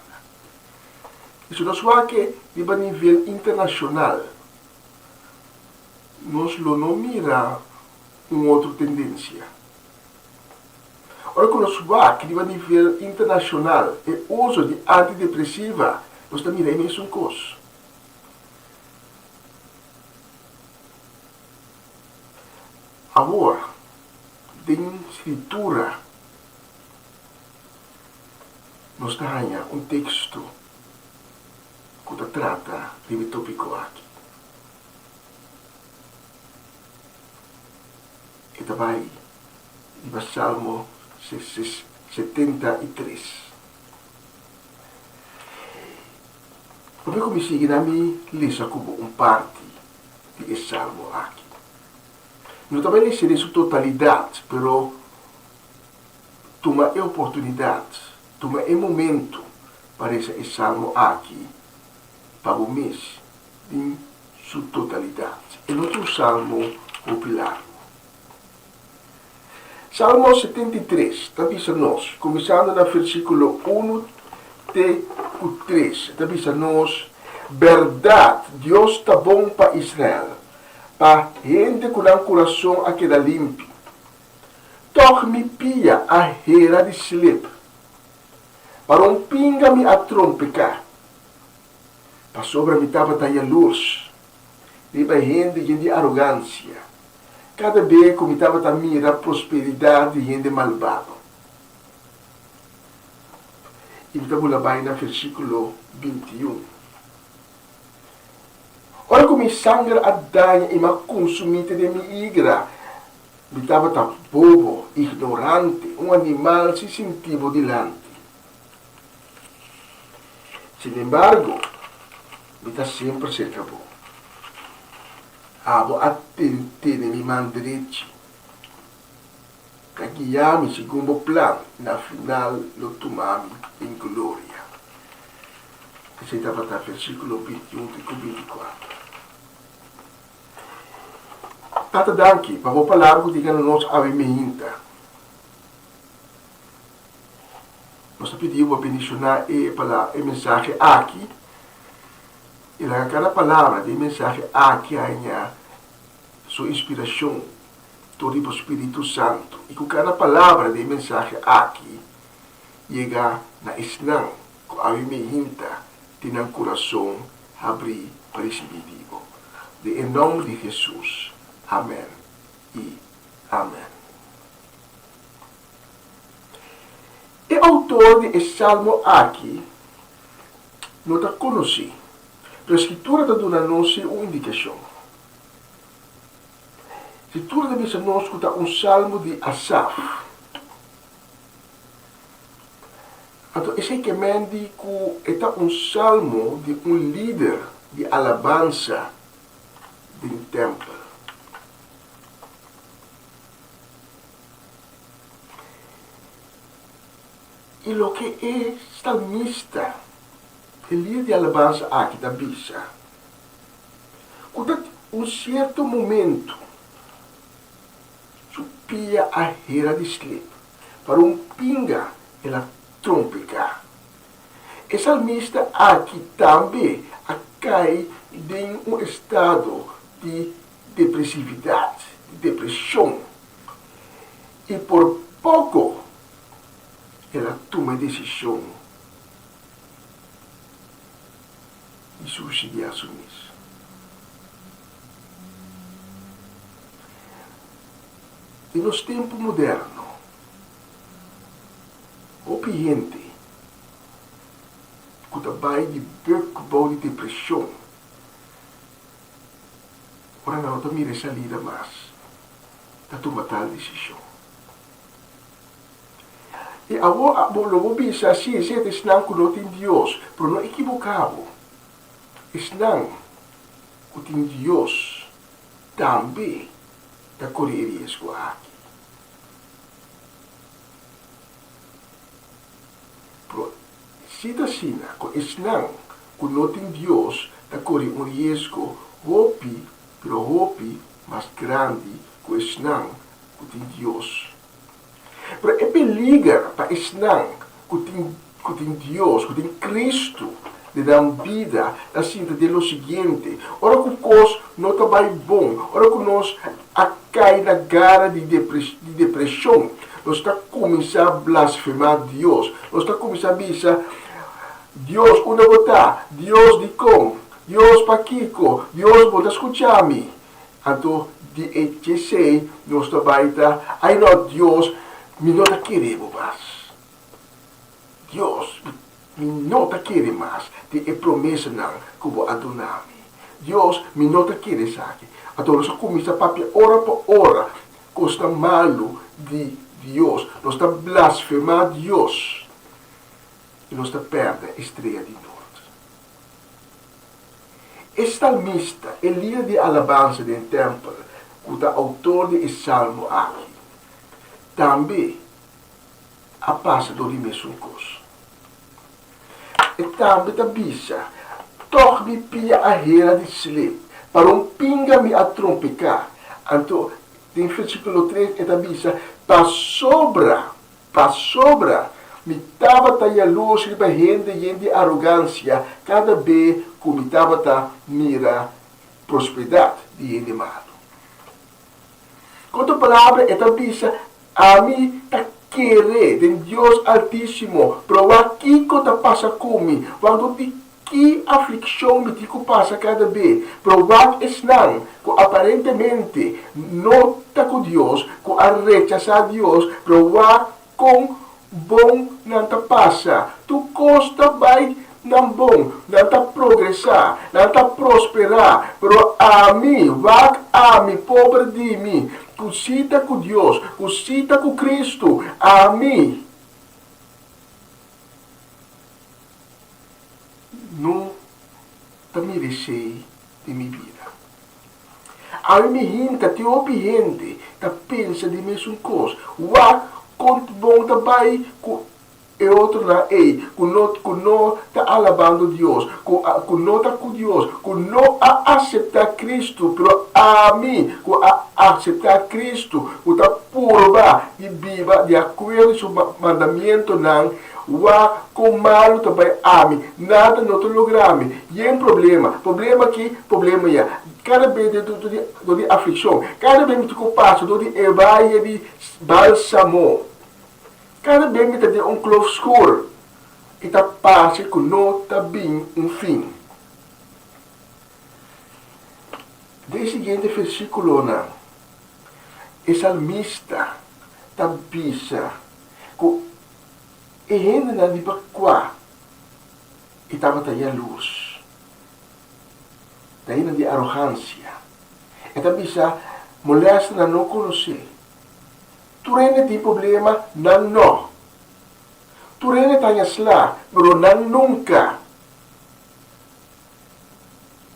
Isso não é que a nível internacional nós não mira outra tendência. Ora, quando nós vemos que a nível internacional o uso de antidepressiva, nós também miramos isso coisa. Agora, tem escritura, nós temos texto que trata de tópico aqui. E também, no Salmo 73. Como sigue na minha lista como parte de Salmo aqui. Não também lê em sua totalidade, mas toma a oportunidade, toma o momento para esse Salmo aqui, para o mês, em sua totalidade. E outro Salmo popular. Salmo 73, está dizendo nós, começando no versículo 1 até o 3, está dizendo nós, verdade, Deus está bom para Israel, para gente com o coração a quedar limpo. Toch me pia a hera de slip, para pinga-me a trompecar, para sobre me tava a luz, de gente de arrogância. Cada vez que me estava a mirar a prosperidade de gente malvado. E me estava lá no versículo 21. Ora como sangue a danha e me consumite de minha igra, me estava tão bobo, ignorante, animal sem sentido dilante. Sin embargo, me está sempre cerca bom. Abo attente mi mandreci, caguiami segundo o plan, na final lo tomami in gloria. Que se estava no versículo 21 e 24. Tata danki, para o palavra que diga nós ave mehinta. Nós pedimos a bendicionar a mensagem aqui. E cada palavra de mensagem aqui a sua inspiração do Espírito Santo. E com cada palavra de mensagem aqui chega na esnã, com a minha tem um coração abrir para receber. Em nome de Jesus. Amém e amém. O autor de Salmo aqui não está conhecido. A Escritura está dando-nos uma indicação. A Escritura está dizendo-nos que está salmo de Asaf. Então, esse é que mende que está salmo de líder de alabança de templo. E o que é salmista? O líder de alabança aqui da Bisa, quando certo momento, supia a hera de slip, para pinga ela trompeca. O salmista aqui também cai em estado de depressividade, de depressão. E por pouco, ela toma a decisão de suicidar-se nisso. E nos tempos modernos, o cliente que vai de bom de depressão, ora não tá mire salida mais. Tá tomar tal decisão. E agora, logo bisa assim, gente, senão que não tem Deus, pero não equivocado. Senão que tem Deus também tá correr risco aqui. Pero se tá assim, senão que não tem Deus, tá correr risco, hope mais grande que senão que tem Deus. Pero é perigo para ensinar que tem Deus, que tem Cristo, de dar vida, assim, de o seguinte, ora que nós não está bem bom, ora que nós cai na gara de depressão, nós está começando a blasfemar Deus, nós está começando a dizer, Deus, onde eu está? Deus de como? Deus para Kiko, Deus pode escutar-me. Então, de ETC, nós está bem, aí não, Deus, me não está querendo mais. Deus, me não está querendo mais. De promessa não, que vou adorar-me. Deus, me não está querendo isso aqui. Então, nós começamos a papiar hora por hora. Costa malo de Deus. Nós está blasfemar Deus. E nós está perdendo a estrela de norte. Este salmista, é líder de alabança do templo, que é autor de salmo aqui. Também a passa do mesmo coisa. E também a bisa, toque-me pia a hera de sleep, para pinga-me a trompecar. Então, em versículo 3, a bisa, para sobra, me estava a luz para gente arrogância, cada vez que me estava a mira prosperidade de gente malo. Quanto palavra, a bisa, a mim está querer de Deus Altíssimo, provar que está passa comigo, quando de que aflição me tico passa cada vez, provar que aparentemente não está com Deus, que a rechazar Deus, provar com bom não está passa, tu costa vai não bom, não está progressar, não está prosperar, pero a mim, pobre de mim, cusita com Deus, cusita com Cristo, a mim. Não te merecei de minha vida. A mim hinta, te obediente, te pensa de mesma coisa. Quanto bom também, e outro lá, que não está alabando Deus, que não está com Deus, que não aceitar Cristo, pero a mim, que aceitar Cristo, que está purva de viva, de acordo com o mandamento, não, com malo também a mim, nada não te lograme, e é um problema aqui, problema aí, cada vez de aflição, cada vez que eu passo, de evaia de bálsamo, cada vez que tem clove escuro, e está passa que não está bem fim. De seguinte versículo, o salmista está bisa, que ainda não de bacua, e estava a luz, daí não de arrogância, e está bisa, molesta não conhecer. Tu rende tem problema, não. Tu rende tanya slá, pero não nunca.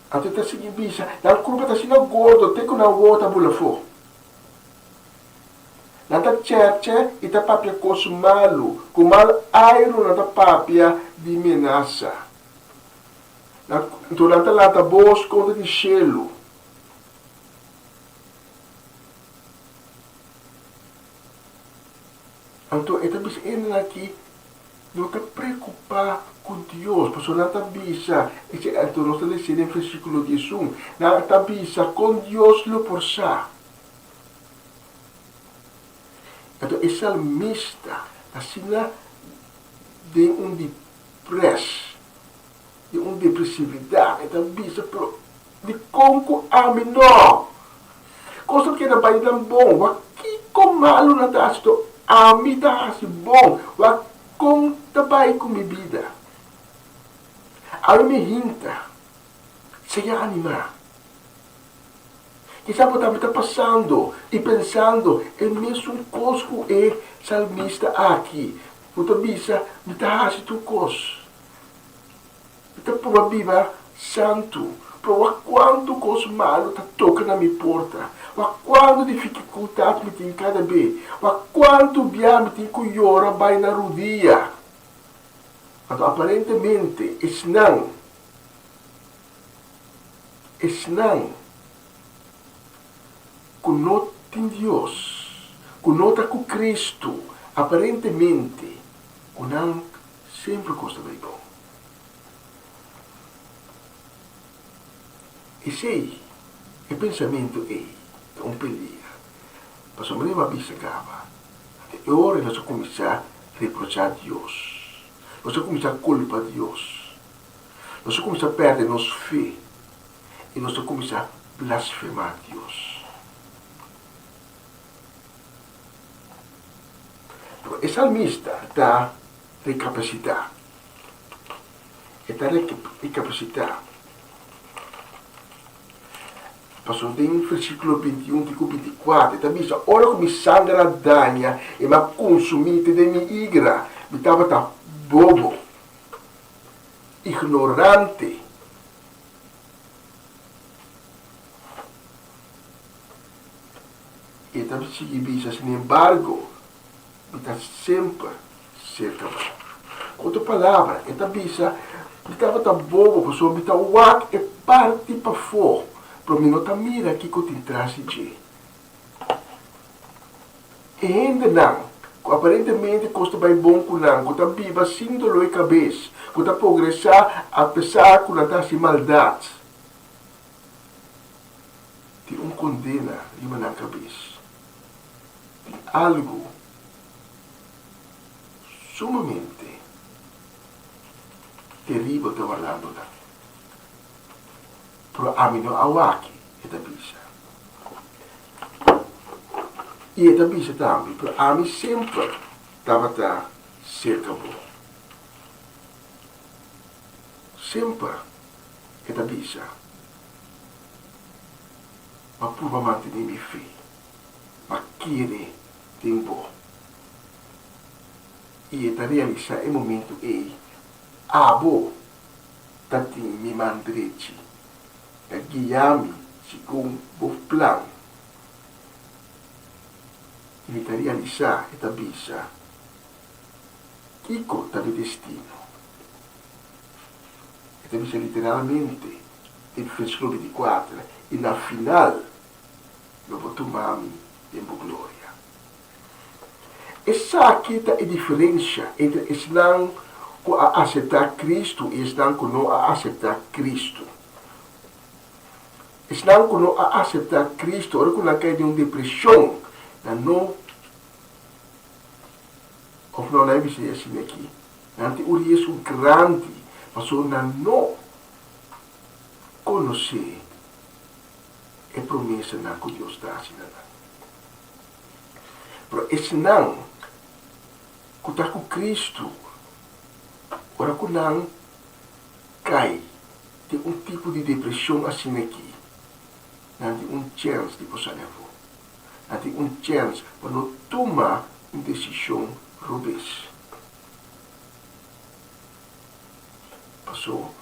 Então tá seguindo bisa, na curva tá sendo gordo, tem que não volta bula fo. Na tá cerce e tá papia coisa malo, com mal airo na tá papia de menaça. Então na tá lá tá boas conta de gelo. Então, esta bisa aqui não está preocupar com Deus, porque não está bisa, então nós estamos lendo em versículo 11, não está bisa com Deus lo por sa. Então, o salmista assim de depress, de depressividade, está bisa de como a menor. Coisa que não vai dar bom, aqui com malo não está a mim está bom, como também com minha vida. A mim hinta, se animar. E sabe o que está passando? E pensando, é mesmo cosco é salmista aqui. Puta bisa, me está a tu cos. Está por a Bíblia santo. Para quanto cos malo está tocando na minha porta. Para quanto dificuldade me tem cada vez. Para quanto bia me tem que llorar vai na rodia. Mas aparentemente, não. Conota em Deus, conota com Cristo, aparentemente, não sempre custa bem bom. Esse aí, o pensamento é um pelia. Mas a mesma vez acaba. E ora nós vamos começar a reprochar Deus. Nós vamos começar a culpar Deus. Nós vamos começar a perder nossa fé. E nós vamos começar a blasfemar Deus. O salmista está recapacitar. Está recapacitar. Passou em versículo 21 e 24. Está dizendo, ora como sangra danha e me consumite de minha igra. Me estava bobo, ignorante. E está dizendo, sin embargo, está sempre cerca. Com outra palavra, esta bisa estava tão bobo, pessoal, me está wak e parte para fora, para mim não tá mira aqui que eu te traze de. E ainda não, aparentemente custa bem bom com não, que está viva sem dolor de cabeça, que está progressar apesar que não está sem maldade. Tem condena rima na cabeça. Tem algo sumamente terrível está falando lá. Pero a mim não há aqui, esta bisa. E esta bisa também, pero a mim sempre estava cerca bom. Sempre esta bisa. Mas por manter minha fé, mas querer tem bom. E esta realizar é momento abo tati mi mandreci guiami segundo o plano. E esta realizar esta bisa Kiko está de destino. Esta bisa literalmente em versículo 24 e na final eu vou tomar-me em glória. Essa aqui é a diferença entre Islã com a aceitar Cristo e Islã com não a aceitar Cristo. Islã com não a aceitar Cristo, ora quando cai de uma depressão, não ou não é isso assim aqui. Não tem o risco grande, mas não conhecer a promessa que Deus está assinando. Pero esse não que está com Cristo, ora que não cai, tem um tipo de depressão assim aqui. Não tem chance de passar nervoso. Não tem chance para não tomar uma decisão robust. Passou,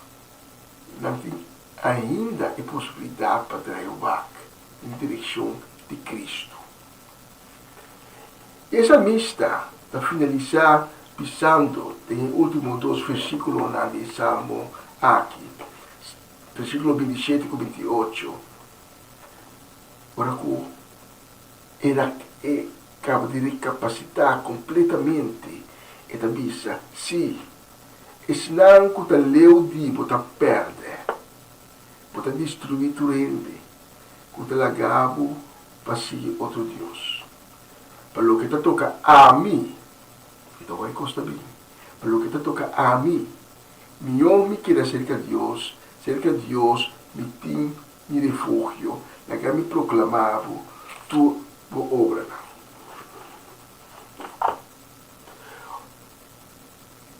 não tem ainda a possibilidade para trabalhar em direção de Cristo. E essa mista, para finalizar, pisando, tem o último dois versículos de Salmo aqui, versículo 27 e 28. Ora que era acaba de recapacitar completamente esta bisa, se esse não que está leu de botar perde, botar destruir tu rende, que está lagabo para seguir outro Deus. Para o que está toca a mim, então vai costar bem. Para o que está toca a mim, meu me quer cerca de Deus, me tem mi refúgio, la que me proclamava tu obra.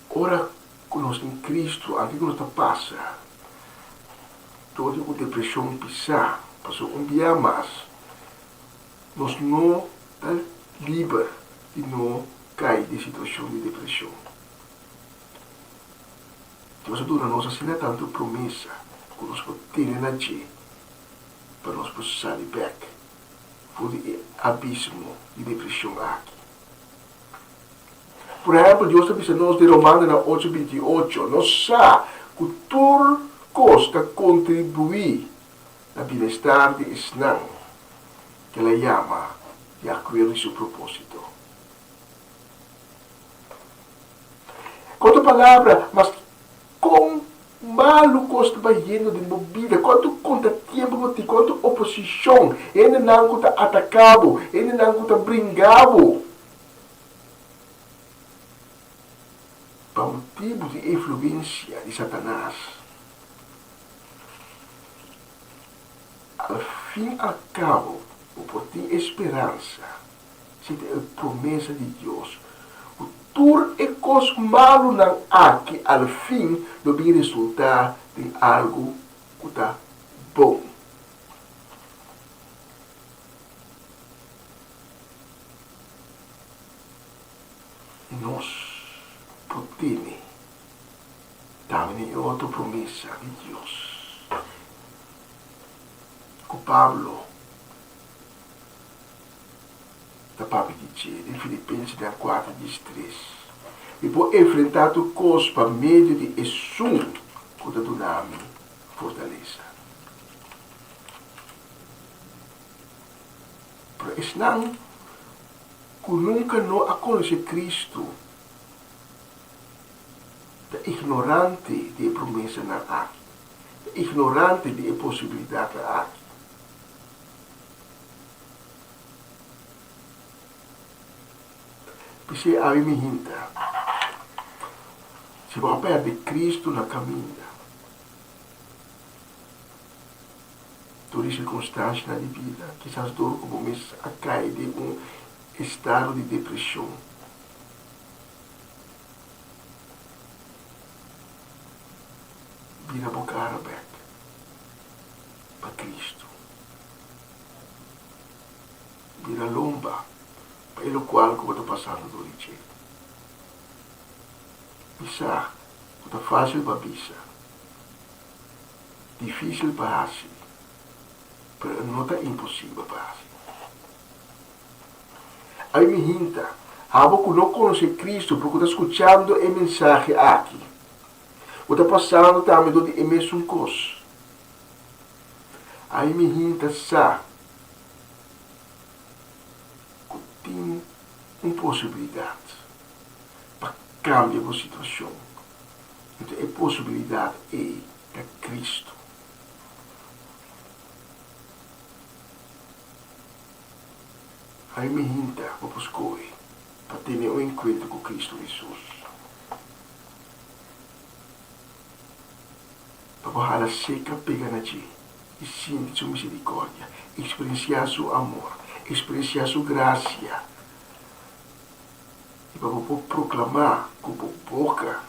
Ora, com nós em Cristo, aqui que nós passa, toda a depressão pisar, Mas um dia mais, nós não estamos livres de não cair em situação de depressão. Deus dá a nossa sina tanto promessa que nós podemos ter na gente para nós podermos sair back do abismo de depressão aqui. Por exemplo, Deus está dizendo de Romanos 8:28, nós sabemos que tudo costa contribuir ao bem-estar de Isnan, que ela chama de acordo com seu propósito. Quanto palavra, mas com malo costa baiano de mobília, quanto contratempo, quanto oposição, ele não está atacado, ele não está brincado. Para um tipo de influência de Satanás. Ao fim e ao cabo, por ter esperança, se tem a promessa de Deus, o tur é coisa malo não há que ao fim não vai resultar em algo que está bom. E nós podemos também outra promessa de Deus. Com Pablo, da Pablo de em Filipenses 4:3. E por enfrentar o coisa para meio de Esum, que está dando fortaleza. Para isso não, que nunca não conhece Cristo, é ignorante de promessa na aqui, é ignorante de possibilidade na aqui. Você a me hinta. Se você perde Cristo na caminha, toda circunstância na vida, quizás dor começa a cair de estado de depressão. Vira a boca aberta para Cristo. Vira a lomba pelo qual eu estou passando do dia. Bisa, está fácil para bisa. Difícil para assim. Mas não está impossível para assim. Aí me hinta, algo que não conhece Cristo, porque está escutando a mensagem aqui. Está passando também do de mesmo coisa. Aí me hinta, sabe? Tem uma possibilidade para cambiar a situação. Então, a possibilidade é Cristo. Aí me hinta para buscar para ter um encontro com Cristo Jesus. Para borrar a seca, pegar na ti e sentir sua misericórdia, experienciar seu amor, experienciar sua graça. E para proclamar com a boca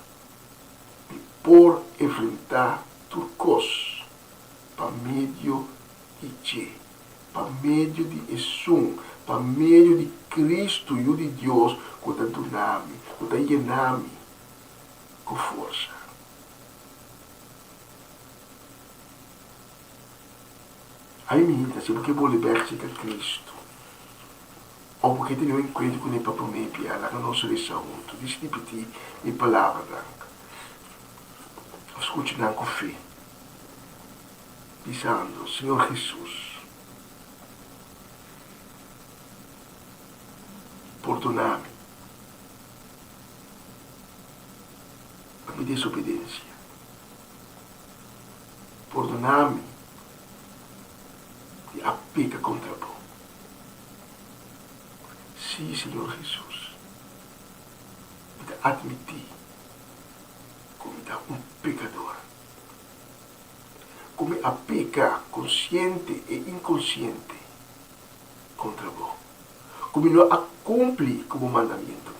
e por enfrentar turcos para meio de ti, para meio de Esum, para meio de Cristo e de Deus, que está donando, que está llenando com força. Aí me irrita, se porque vou libertar Cristo, ou porque tem um encontro com ele para prometer, ela não se ressalta, diz de pedir em palavra branca. Escute com fé, dizendo, Senhor Jesus, perdona-me a minha desobediência, perdona-me de a peca contra vós. Sim, Senhor Jesus, me admitir como um pecador, como a peca consciente e inconsciente contra vós, como não a cumprir como mandamento,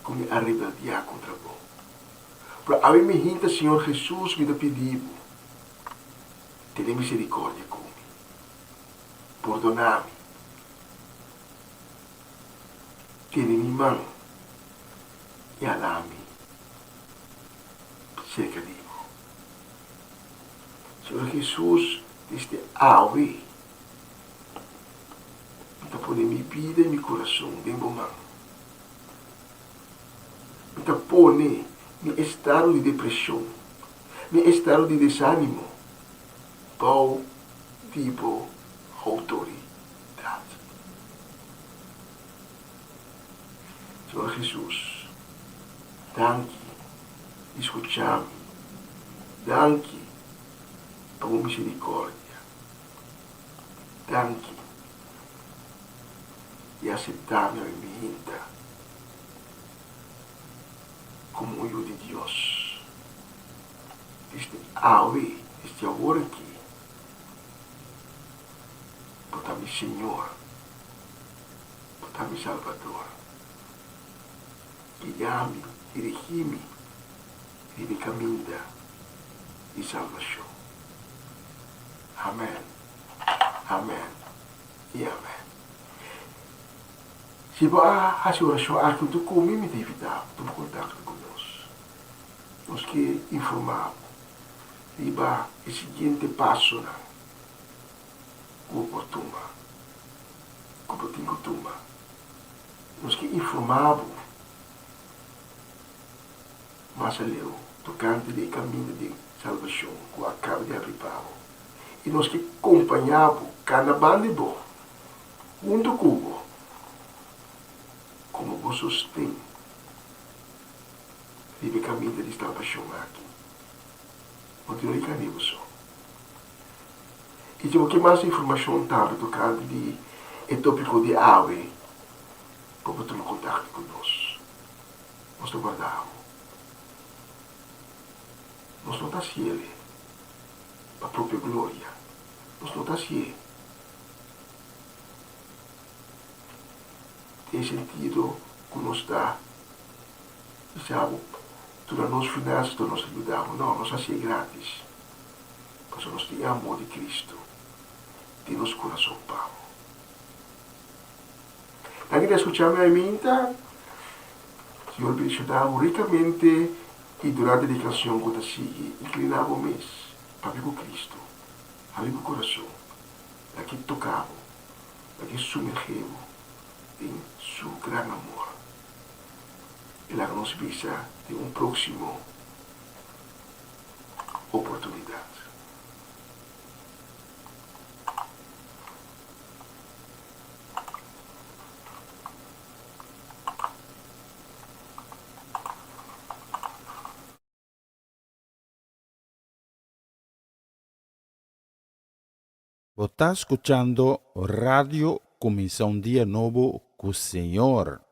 como a rebeldia contra vós. Para a me hinta, Senhor Jesus, me pedido, tenha misericórdia comigo. perdonami. Tiene mi mano e alami cerca di me. Senhor Jesus, desde hoy, me pone mi vida e mi corazón en tu mano. Me pone mi estado de depresión, mi estado de desánimo, por tipo autoridad. Senhor Jesus, danke, escuchame, danke por misericórdia, danke e aceptar-me a mim como hijo de Dios. Desde hoy, desde ahora aqui, por mi Senhor, por mi Salvador. Guiame, dirigime e me caminha de salvação. Amém, amém e amém. Se você faz oração aqui, tu comigo me deve dar, tu contato conosco. Nós que informamos, riba o seguinte passo, como tem costuma. Nós que informamos, mas leu, tocante de caminho de salvação, que acaba de arribar. E nós que acompanhamos cada bando, junto com como você sostém, vive caminho de salvação aqui. Continue caminho só. E se que mais informação tarde tocante de tópico de ave, como tu contato conosco. Nós te guardamos. Nós não está ele, para a própria glória. Nós não está ele. Tem sentido que nós está, sabe, todas as finanças que nós ajudamos. Não, nós assim é grátis. Mas nós temos amor de Cristo. Tem nosso coração pavo. Anche di ascoltarmi a minta, Signor benediceva ricamente e durante le canzoni che si inclinavo mes, proprio con Cristo, avevo coração, da che toccavo, da che sommergevo in suo gran amor. E la nos visa di un prossimo oportunidad. Você está escuchando Radio Comienza un Día Nuevo con el Señor.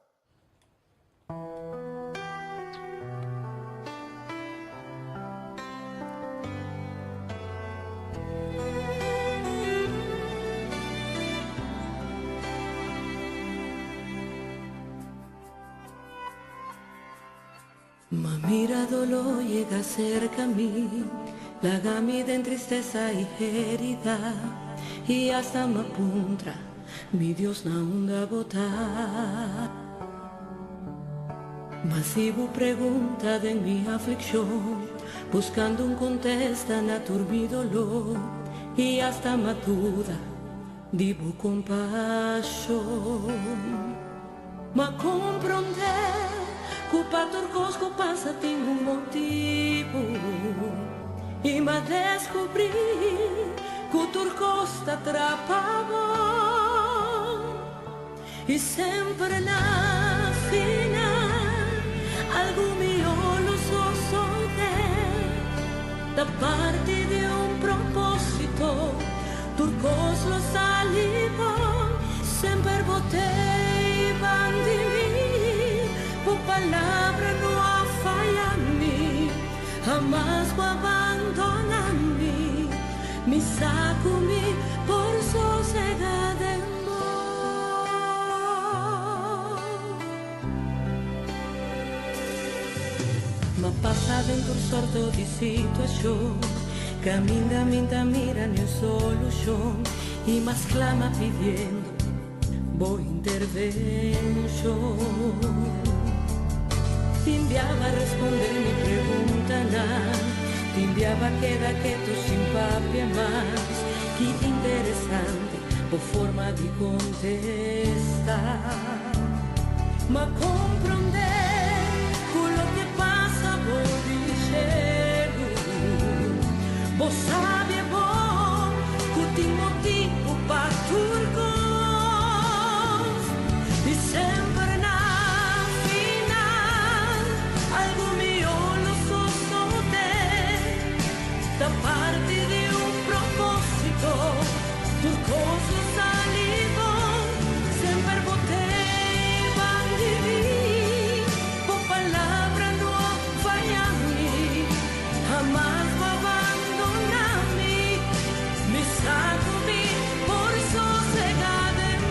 Ma mira dolor llega cerca a mí, la gami de tristeza y herida, y hasta me apunta, mi Dios na onda botar. Mas sigo pregunta de mi aflicción, buscando un contesta na turbi dolor, y hasta me duda, digo compasión. Ma comprender, culpa torcosco passa tem um motivo, e me descobri que o turcosta atrapava, e sempre na final algo melhor los da parte de um propósito, turcos los salivos, sempre botei bandimi, por palavra não há falha-me, jamás vou abandonar-me, me saco-me por sossegada de amor. Ma passa dentro sorto de situação, caminha, minta, mira, nem solução, y más clama pidiendo voy intervención. Timbiaba responder mi pregunta, timbiaba queda que tu simpatía más, que interessante por forma di contestar. Ma comprender quello che passa vuol dire vos sabe bon tutti i motivi per turcos e sempre na final algo mio lo so te da parte di un proposito turcoso salivo sempre poteva vivir por palabra no fallarmi jamás va a abandonarme me saco mi por sosegada en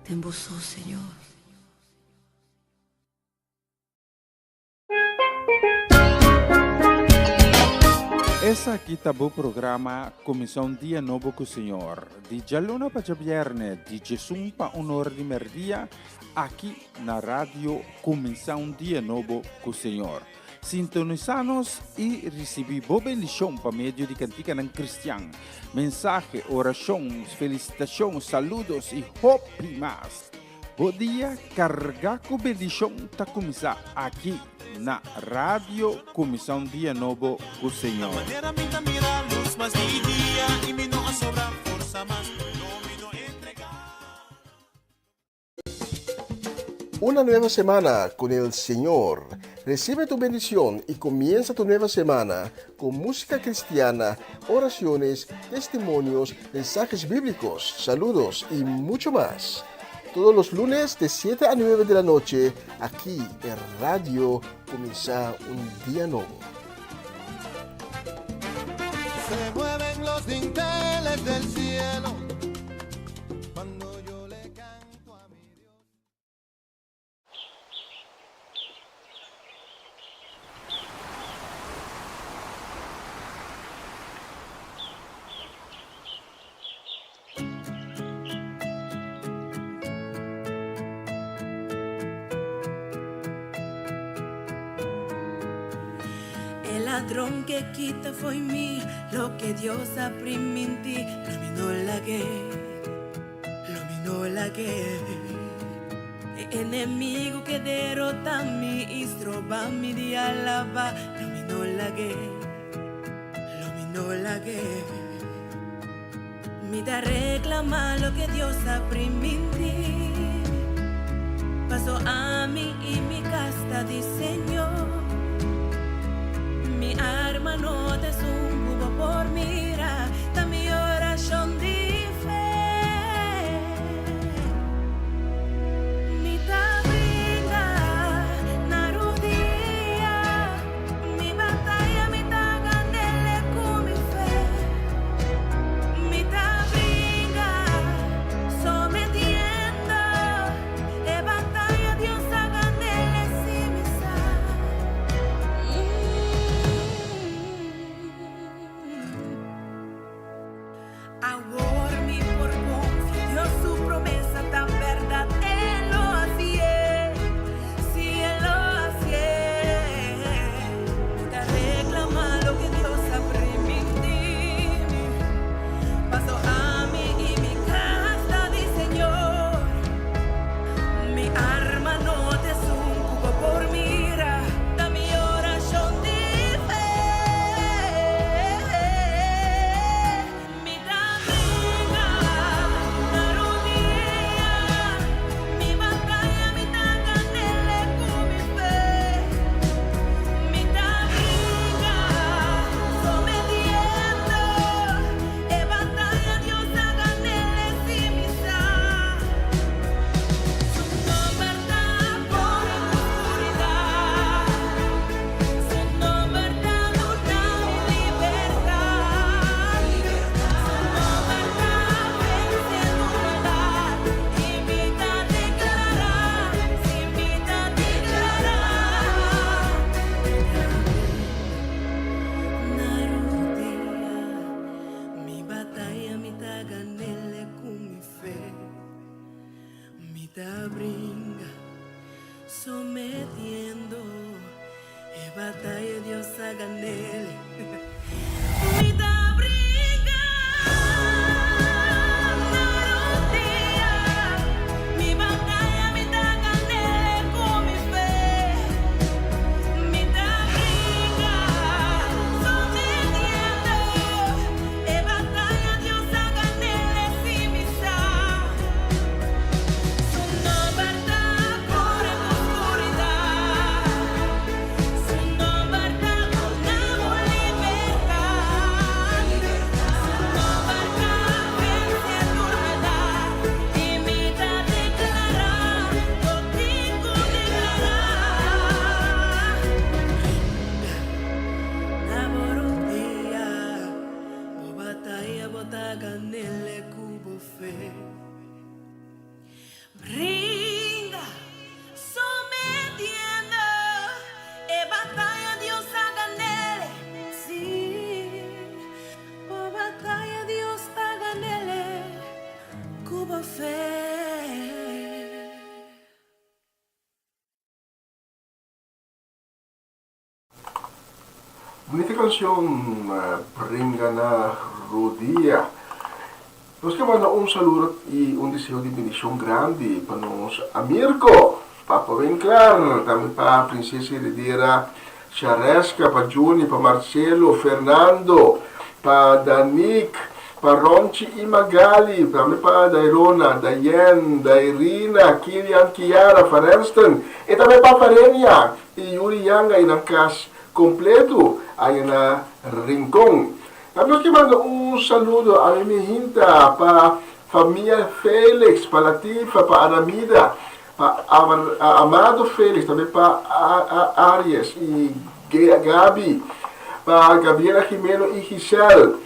en vos, oh Señor. Essa aqui tá o programa Comissão Dia Novo com o Senhor. De Jaluna para Viernes, de Jesus para Honor de Merdia, aqui na rádio Comissão Dia Novo com o Senhor. Sintonizanos e recebi boa bendição para meio de cantiga ng Cristian. Mensagem, orações, felicitações, saludos e hope mais. Bom dia, carga com bendição tá começar aqui na rádio Comissão Dia Novo com o Senhor. Una nueva semana con el Señor. Recibe tu bendición y comienza tu nueva semana con música cristiana, oraciones, testimonios, mensajes bíblicos, saludos y mucho más. Todos los lunes de 7 a 9 de la noche, aquí en Radio Comienza un Día Nuevo. Se mueven los dinteles del cielo cuando yo le canto a mi Dios. El ladrón que quita fue mí, lo que Dios ha priminti, lo minó la guerra. El enemigo que derrota mi y stroba mi di alaba, lo minó la guerra. Mi da reclama lo que Dios ha priminti, pasó a mí y mi casta diseño. Mi arma no te zumbo por mirar, da mi oración de fe. Mi tabringa, na rodilla, mi batalla, mi tagandele con mi fe. Mi tabringa, sometiendo, e batalla Dios tagandele si mi sa. Ahora mi por confío Dios su nele com mi fé. Mi da brinca, sometiendo, e batalha Dios haga nele. Mi da brinca, no día, mi batalla mi da nele con mi fe. Mi da brinca, sometiendo, e batalla Dios haga nele si mi sa. Sono verdad por la oscuridad, sono verdad con amor libertad, sono verdad vence enfermedad y mi da declarar, contigo declarar. Namorodía, o batalla botaga nele cubo fe. Brinda, sometiendo, e batalha Dios haga nele, sí, o batalha Dios haga nele, cubo fe. Bonita canción, Bringana Rodía. Nós queremos mandar um saludo e um desejo de bendição grande para nós, a Mirko, Papa Vinclar, também para a Princesa Herdeira Charesca, para Juni, para Marcelo, Fernando, para Danik, para Ronchi e Magali, também para Dairona, Dayen, Dairina, Kilian, Kiara, Ferensten, e também para Farenia e Yuri Yanga, e na casa completo, aí na Rincón. Nós que mando um saludo a minha hinta para a família Félix, para Latifa, para Aramida, para Amado Félix, também para Arias e Gabi, para Gabriela Jimeno e Giselle,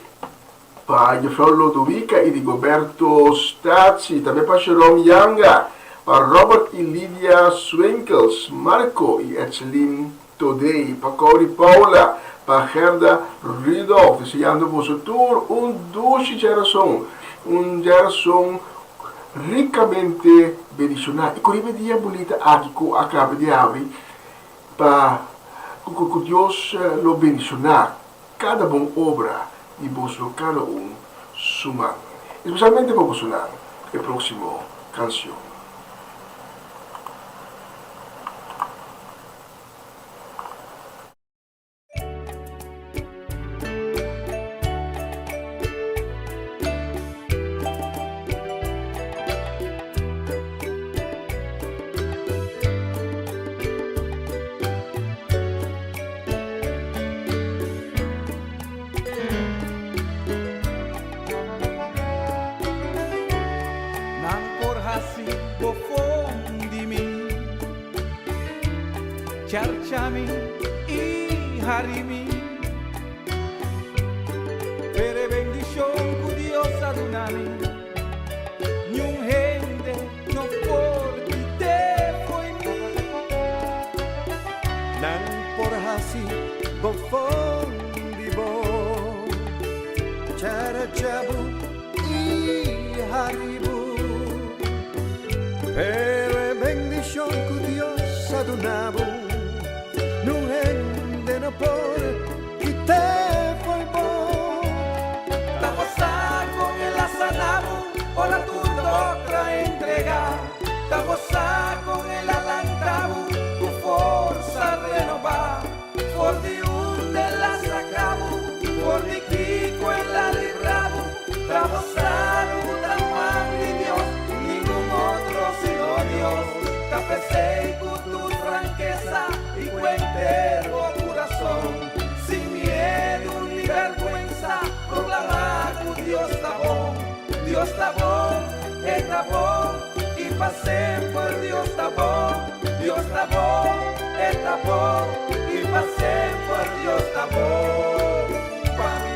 para Jefrau Lodovica e Rigoberto Stazzi, também para Jerome Yanga, para Robert e Lydia Swinkels, Marco e Edselin Todei, para Cori Paula, para Gerda Ridolf, desejando vosotros dulce geração, geração ricamente bendicionada. E com esse dia bonito aqui que acaba de abrir, para que Deus lo bendicionar, cada boa obra de vosotros, cada suma, especialmente para vosotros, a próxima canção. Charchami y harimi, pere bendición curiosa dunami, ni un gente no por te fue ni, nan por hasi bofon dibo, charchabu y haribu, pere bendición curiosa dunami. No por y te fue bon. La gozar con el asanabu por la tu doctra entrega. La gozar con el alantabu tu fuerza renovar. Por di un de la sacabu, por di kiko en la librabu. La gozar un tamán de Dios, ningún otro sino Dios. Tapecé con tu franqueza y cuentero corazón, sin miedo ni vergüenza, proclamar que Dios está bon, y pasé por Dios está bon, y pasé por Dios está bon, pa' mí.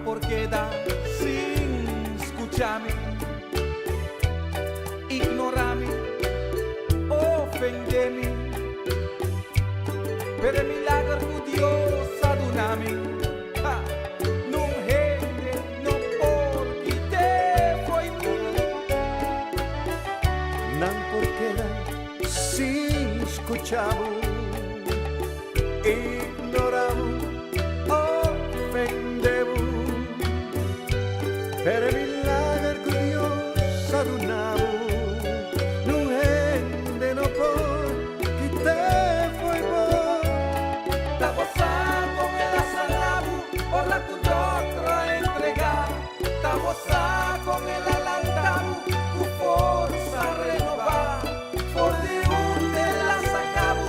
Porque da sin escuchami, ignorami, ofendemi, per il milagro di Dios adunami. Non rende, non porchi te foi mi. Nan porque si escuchamos, ignoramos, ofendemos, pero el milagro que Dios adunamos, no gente no porque te fue bom. Da gozar con el asalabu, por la tu doctra entregar. Da gozar con el alantabu, tu fuerza renovar. Por de un de la sacabu,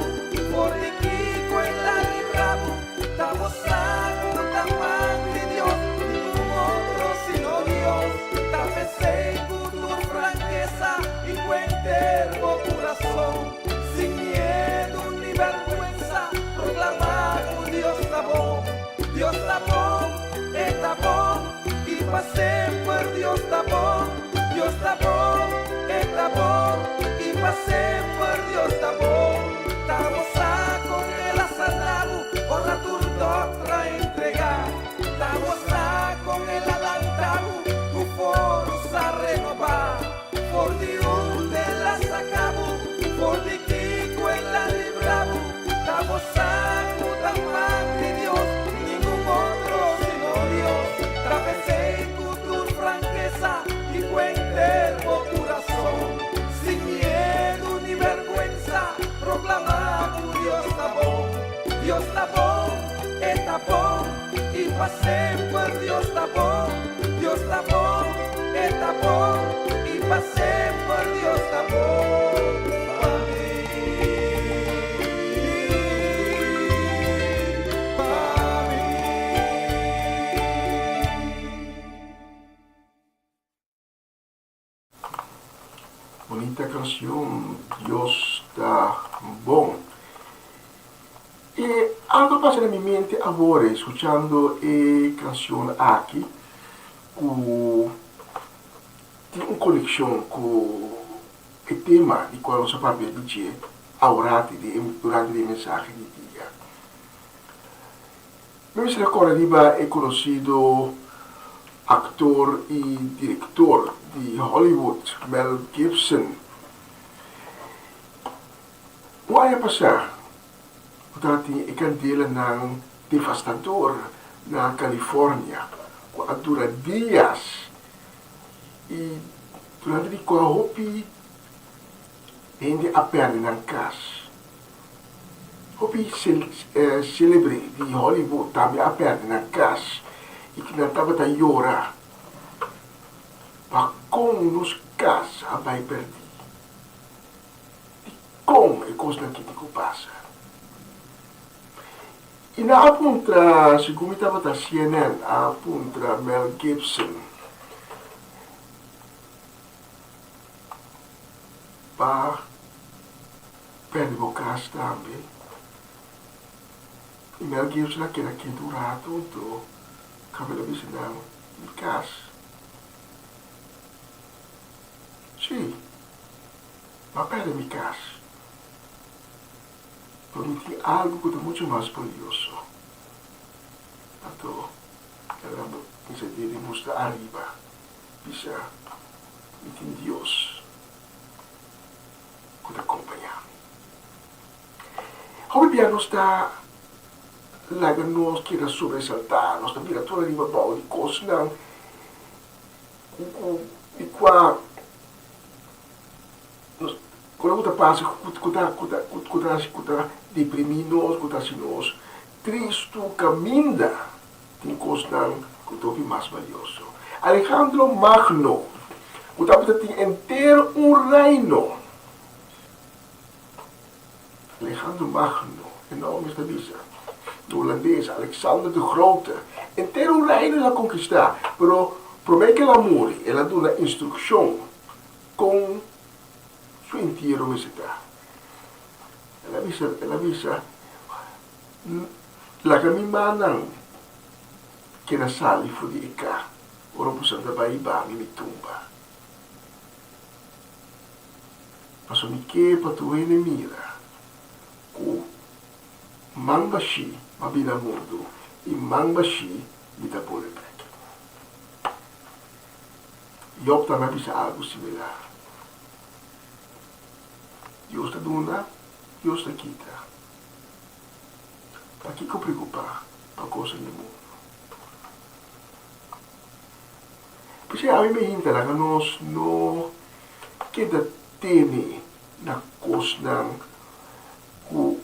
por de Kiko en la librabu. Da gozar con la mano de Dios, ningún otro sino Dios. Da fe con tu franqueza y cuenter con corazón, sin miedo ni vergüenza, proclamamos Dios está bom, y pasemos por Dios está bom, y pasemos por Dios está bom. Estamos con el asalabu, por la tu doctra entregar. Estamos con el alantabu, tu fuerza renovar. Por Dios de la sacabu, por de Kiko en la librabu. Estamos con la mano de Dios, ningún otro sino Dios. Trapecé con tu franqueza y cuenter con corazón, sin miedo ni vergüenza, proclamamos Dios está bom, y pasemos por Dios está bom, y pasemos por Dios está bom. Bonita canción, Dios está bom. E algo passa na minha mente agora, escutando a canção aqui, tem uma conexão com o tema de qual nós vamos dizer durante a mensagem de dia. Eu me recordo que é conhecido actor e diretor de Hollywood, Mel Gibson. O ano passado, eu cantei ng devastador na California, kung dura dias. E durante di ko hopi hindi aperti ng kas. Hopi celebre di Hollywood tabi aperti ng kas. Ikinataba tayo ora. Pa kung nos kas abay perdi. Di kung e cos na kiti ko pasa. Inaapuntra, si gumitaba ta CNN, apuntra Mel Gibson. Pa perde o kas tambi. E Mel Gibson aqui durato, to cabelo vicinão, il cas. Sì, ma perde mi cas. Permiti algo que é muito mais valioso. Então, ela me mostra arriba, bisa em Deus que te acompanha. Hoje piano está lá que nós queremos sobressaltar, nós também a toda a boa de coisas não, e qua quando você passa, quando deprimidos, quando triste, caminha, tem coisas que são mais valioso. Alejandro Magno, quando tem inteiro reino. Alejandro Magno, enorme esta visa. O holandês, Alexander de Grote, inteiro reino ela conquistar, pero por meio que ela morre, ela dá uma instrução com su intero visita. Ela avisa la caminhada que era sali fuori di cá, ora possiamo baibang mi tumba. Paso mi che patuene mira, ku mangbashi mabila mundo, e mangbashi bita pole pek. Job também bisa algo similar. Deus está dando, Deus está quita. Para que eu preocupar para coisa no mundo? Porque a mim me interessa que nós não queda teme na coisa que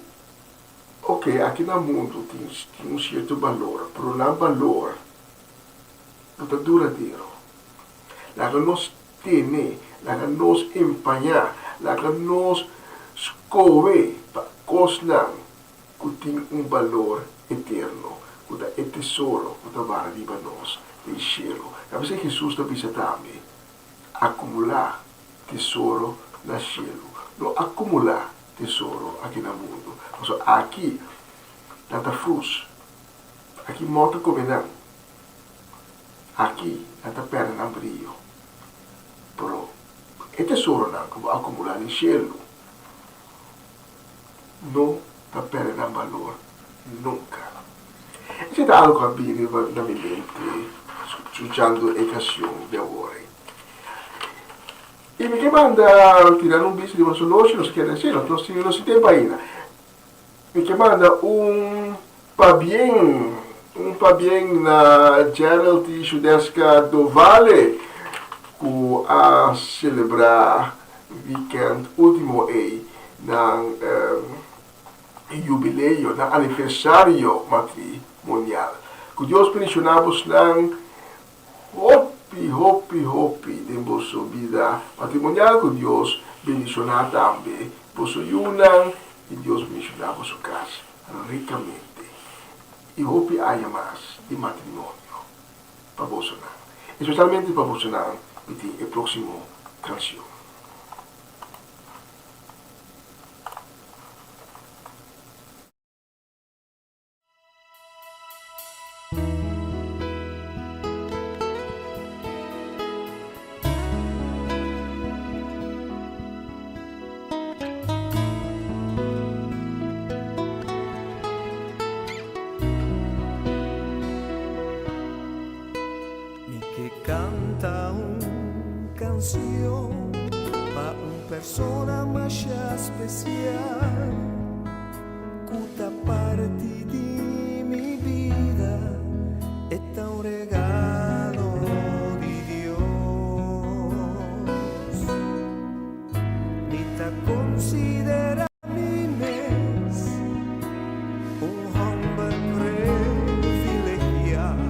ok, aqui no mundo tem um certo valor, mas não valor não é duradouro. Lá que nós teme, lá que nós empenhar, lá que nós escolher para coisa que tem um valor eterno, que é tesouro, que vai arriba nós, do cielo. A veces Jesus está visitando acumular tesouro no cielo, não acumular tesouro aqui no mundo. Então, aqui, tanta frus, aqui monta covenant, aqui, tanta perna no brilho. Pero, é tesouro não, que vai acumular no cielo, não está perdendo valor nunca. Isso é algo que vive na minha mente, escutando a canção de agora. E me manda tirar um bicho de uma solução, não se quer dizer, não se tem ainda. Me manda pabien na Gerald Judesca do Vale, que a celebrar weekend último aí, na jubileio, na aniversário matrimonial. Que Deus pensionamos na hopi de vossa vida matrimonial, que Deus bendicionar também vossa união e Deus bendicionar vossa casa ricamente. E hopi haya mais de matrimônio para vossa não. Especialmente para vossa não, e a próxima canção. Para uma persona mais especial, cuta parte de minha vida é tão regalo de Deus. Me ta considera mim humble privilegiado.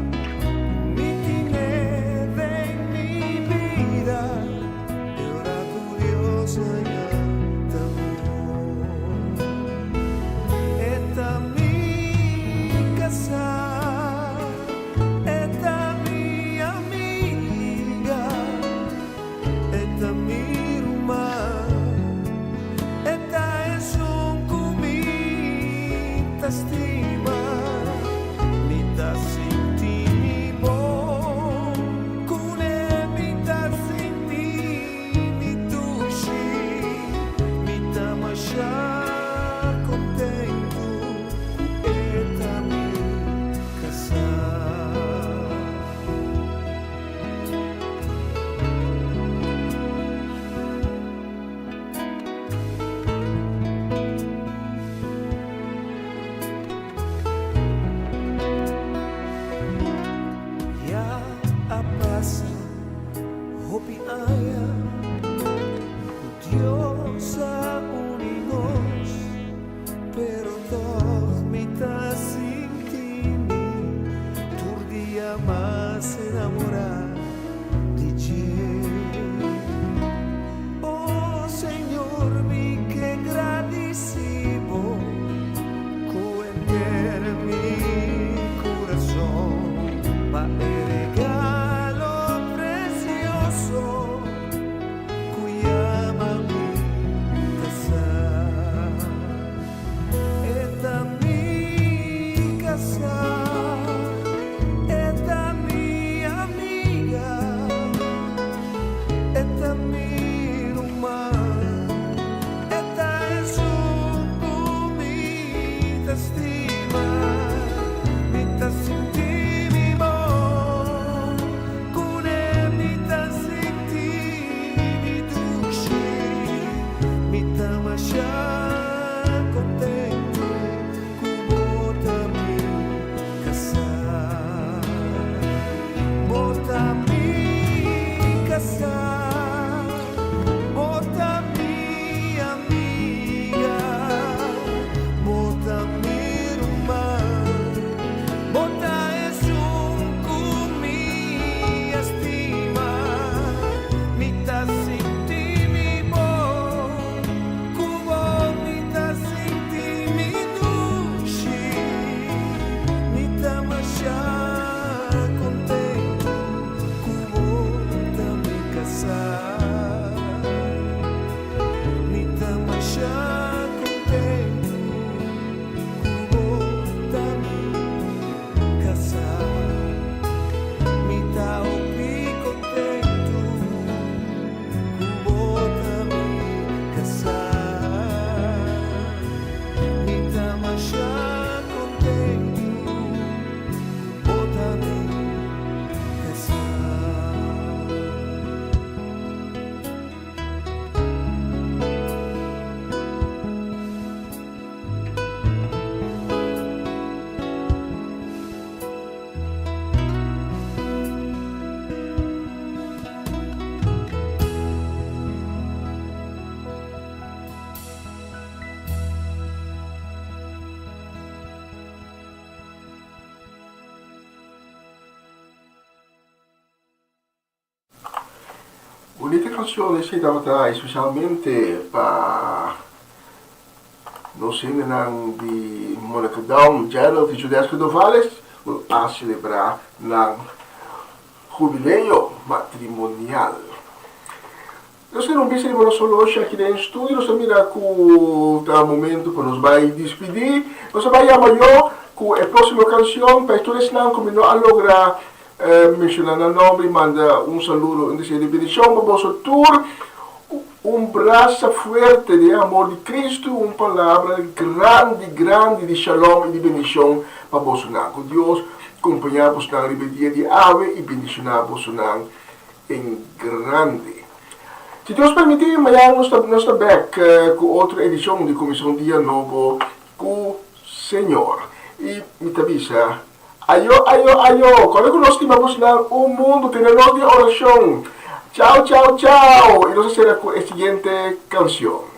Bonita canzone, sì, specialmente per non se di Monica Down, Gerald e Giudesco Dovales, a celebrare il jubileo matrimonial. Nós não pensamos só hoje aqui no estúdio, nós mira que o momento que nós vai despedir, nós vai amanhã com a próxima canção, para todos não como não logra mencionar o nome, manda saludo em de bendição para o vosso tour, braço forte de amor de Cristo, palavra grande de shalom e de bendição para o vosso nome. Deus acompanhar-vos na rebeldia de ave e bendicionar-vos em grande. Se Deus permitir, amanhã nós estamos back com outra edição de Comissão Dia Novo com o Senhor. E me avisa, ayo, quando nós estimamos o mundo, temos de oração. Tchau. E nós será com a seguinte canção.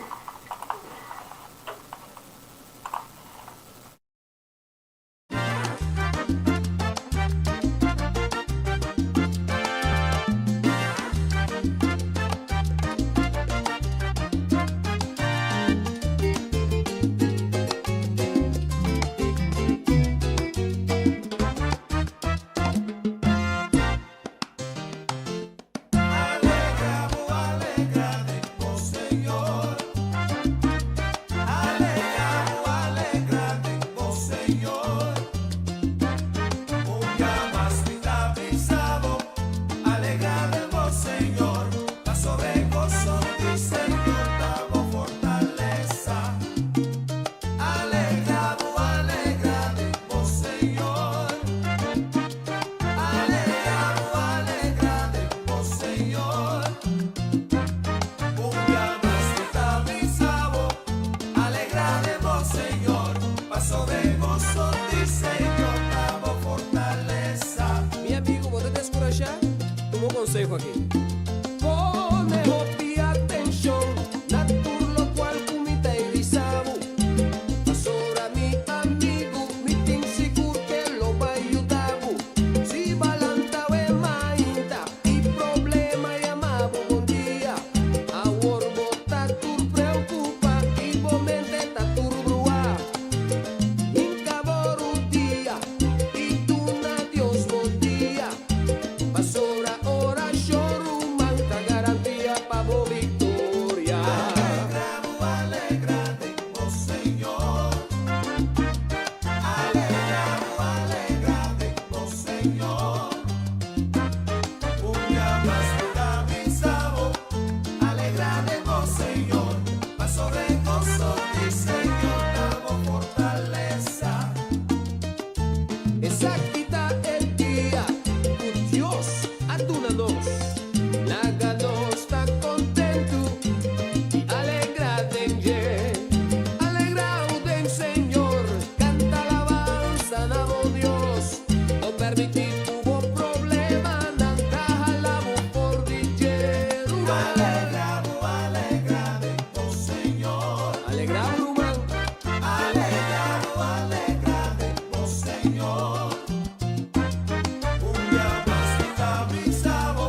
Consejo aqui. Un día más te avisaba.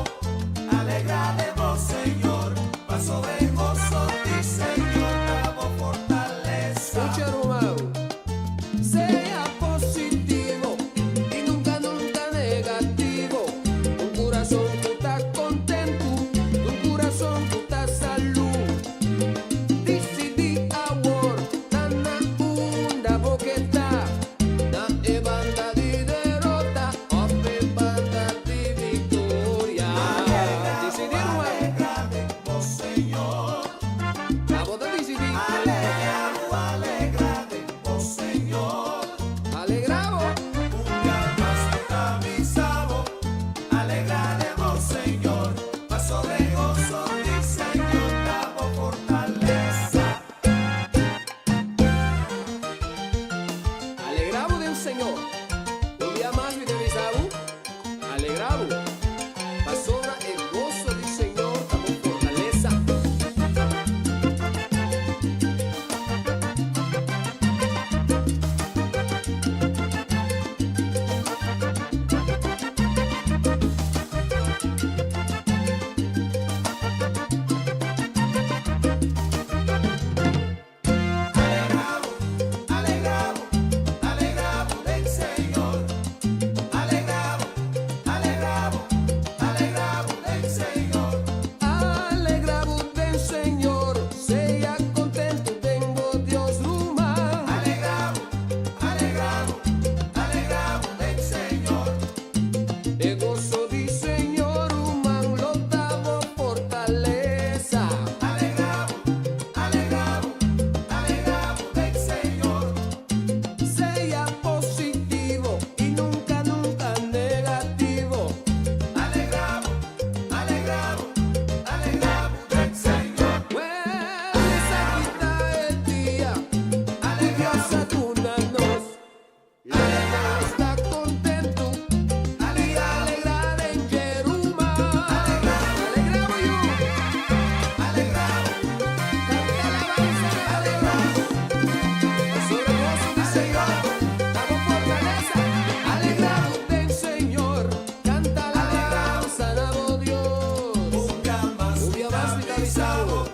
bravo,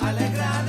alegrada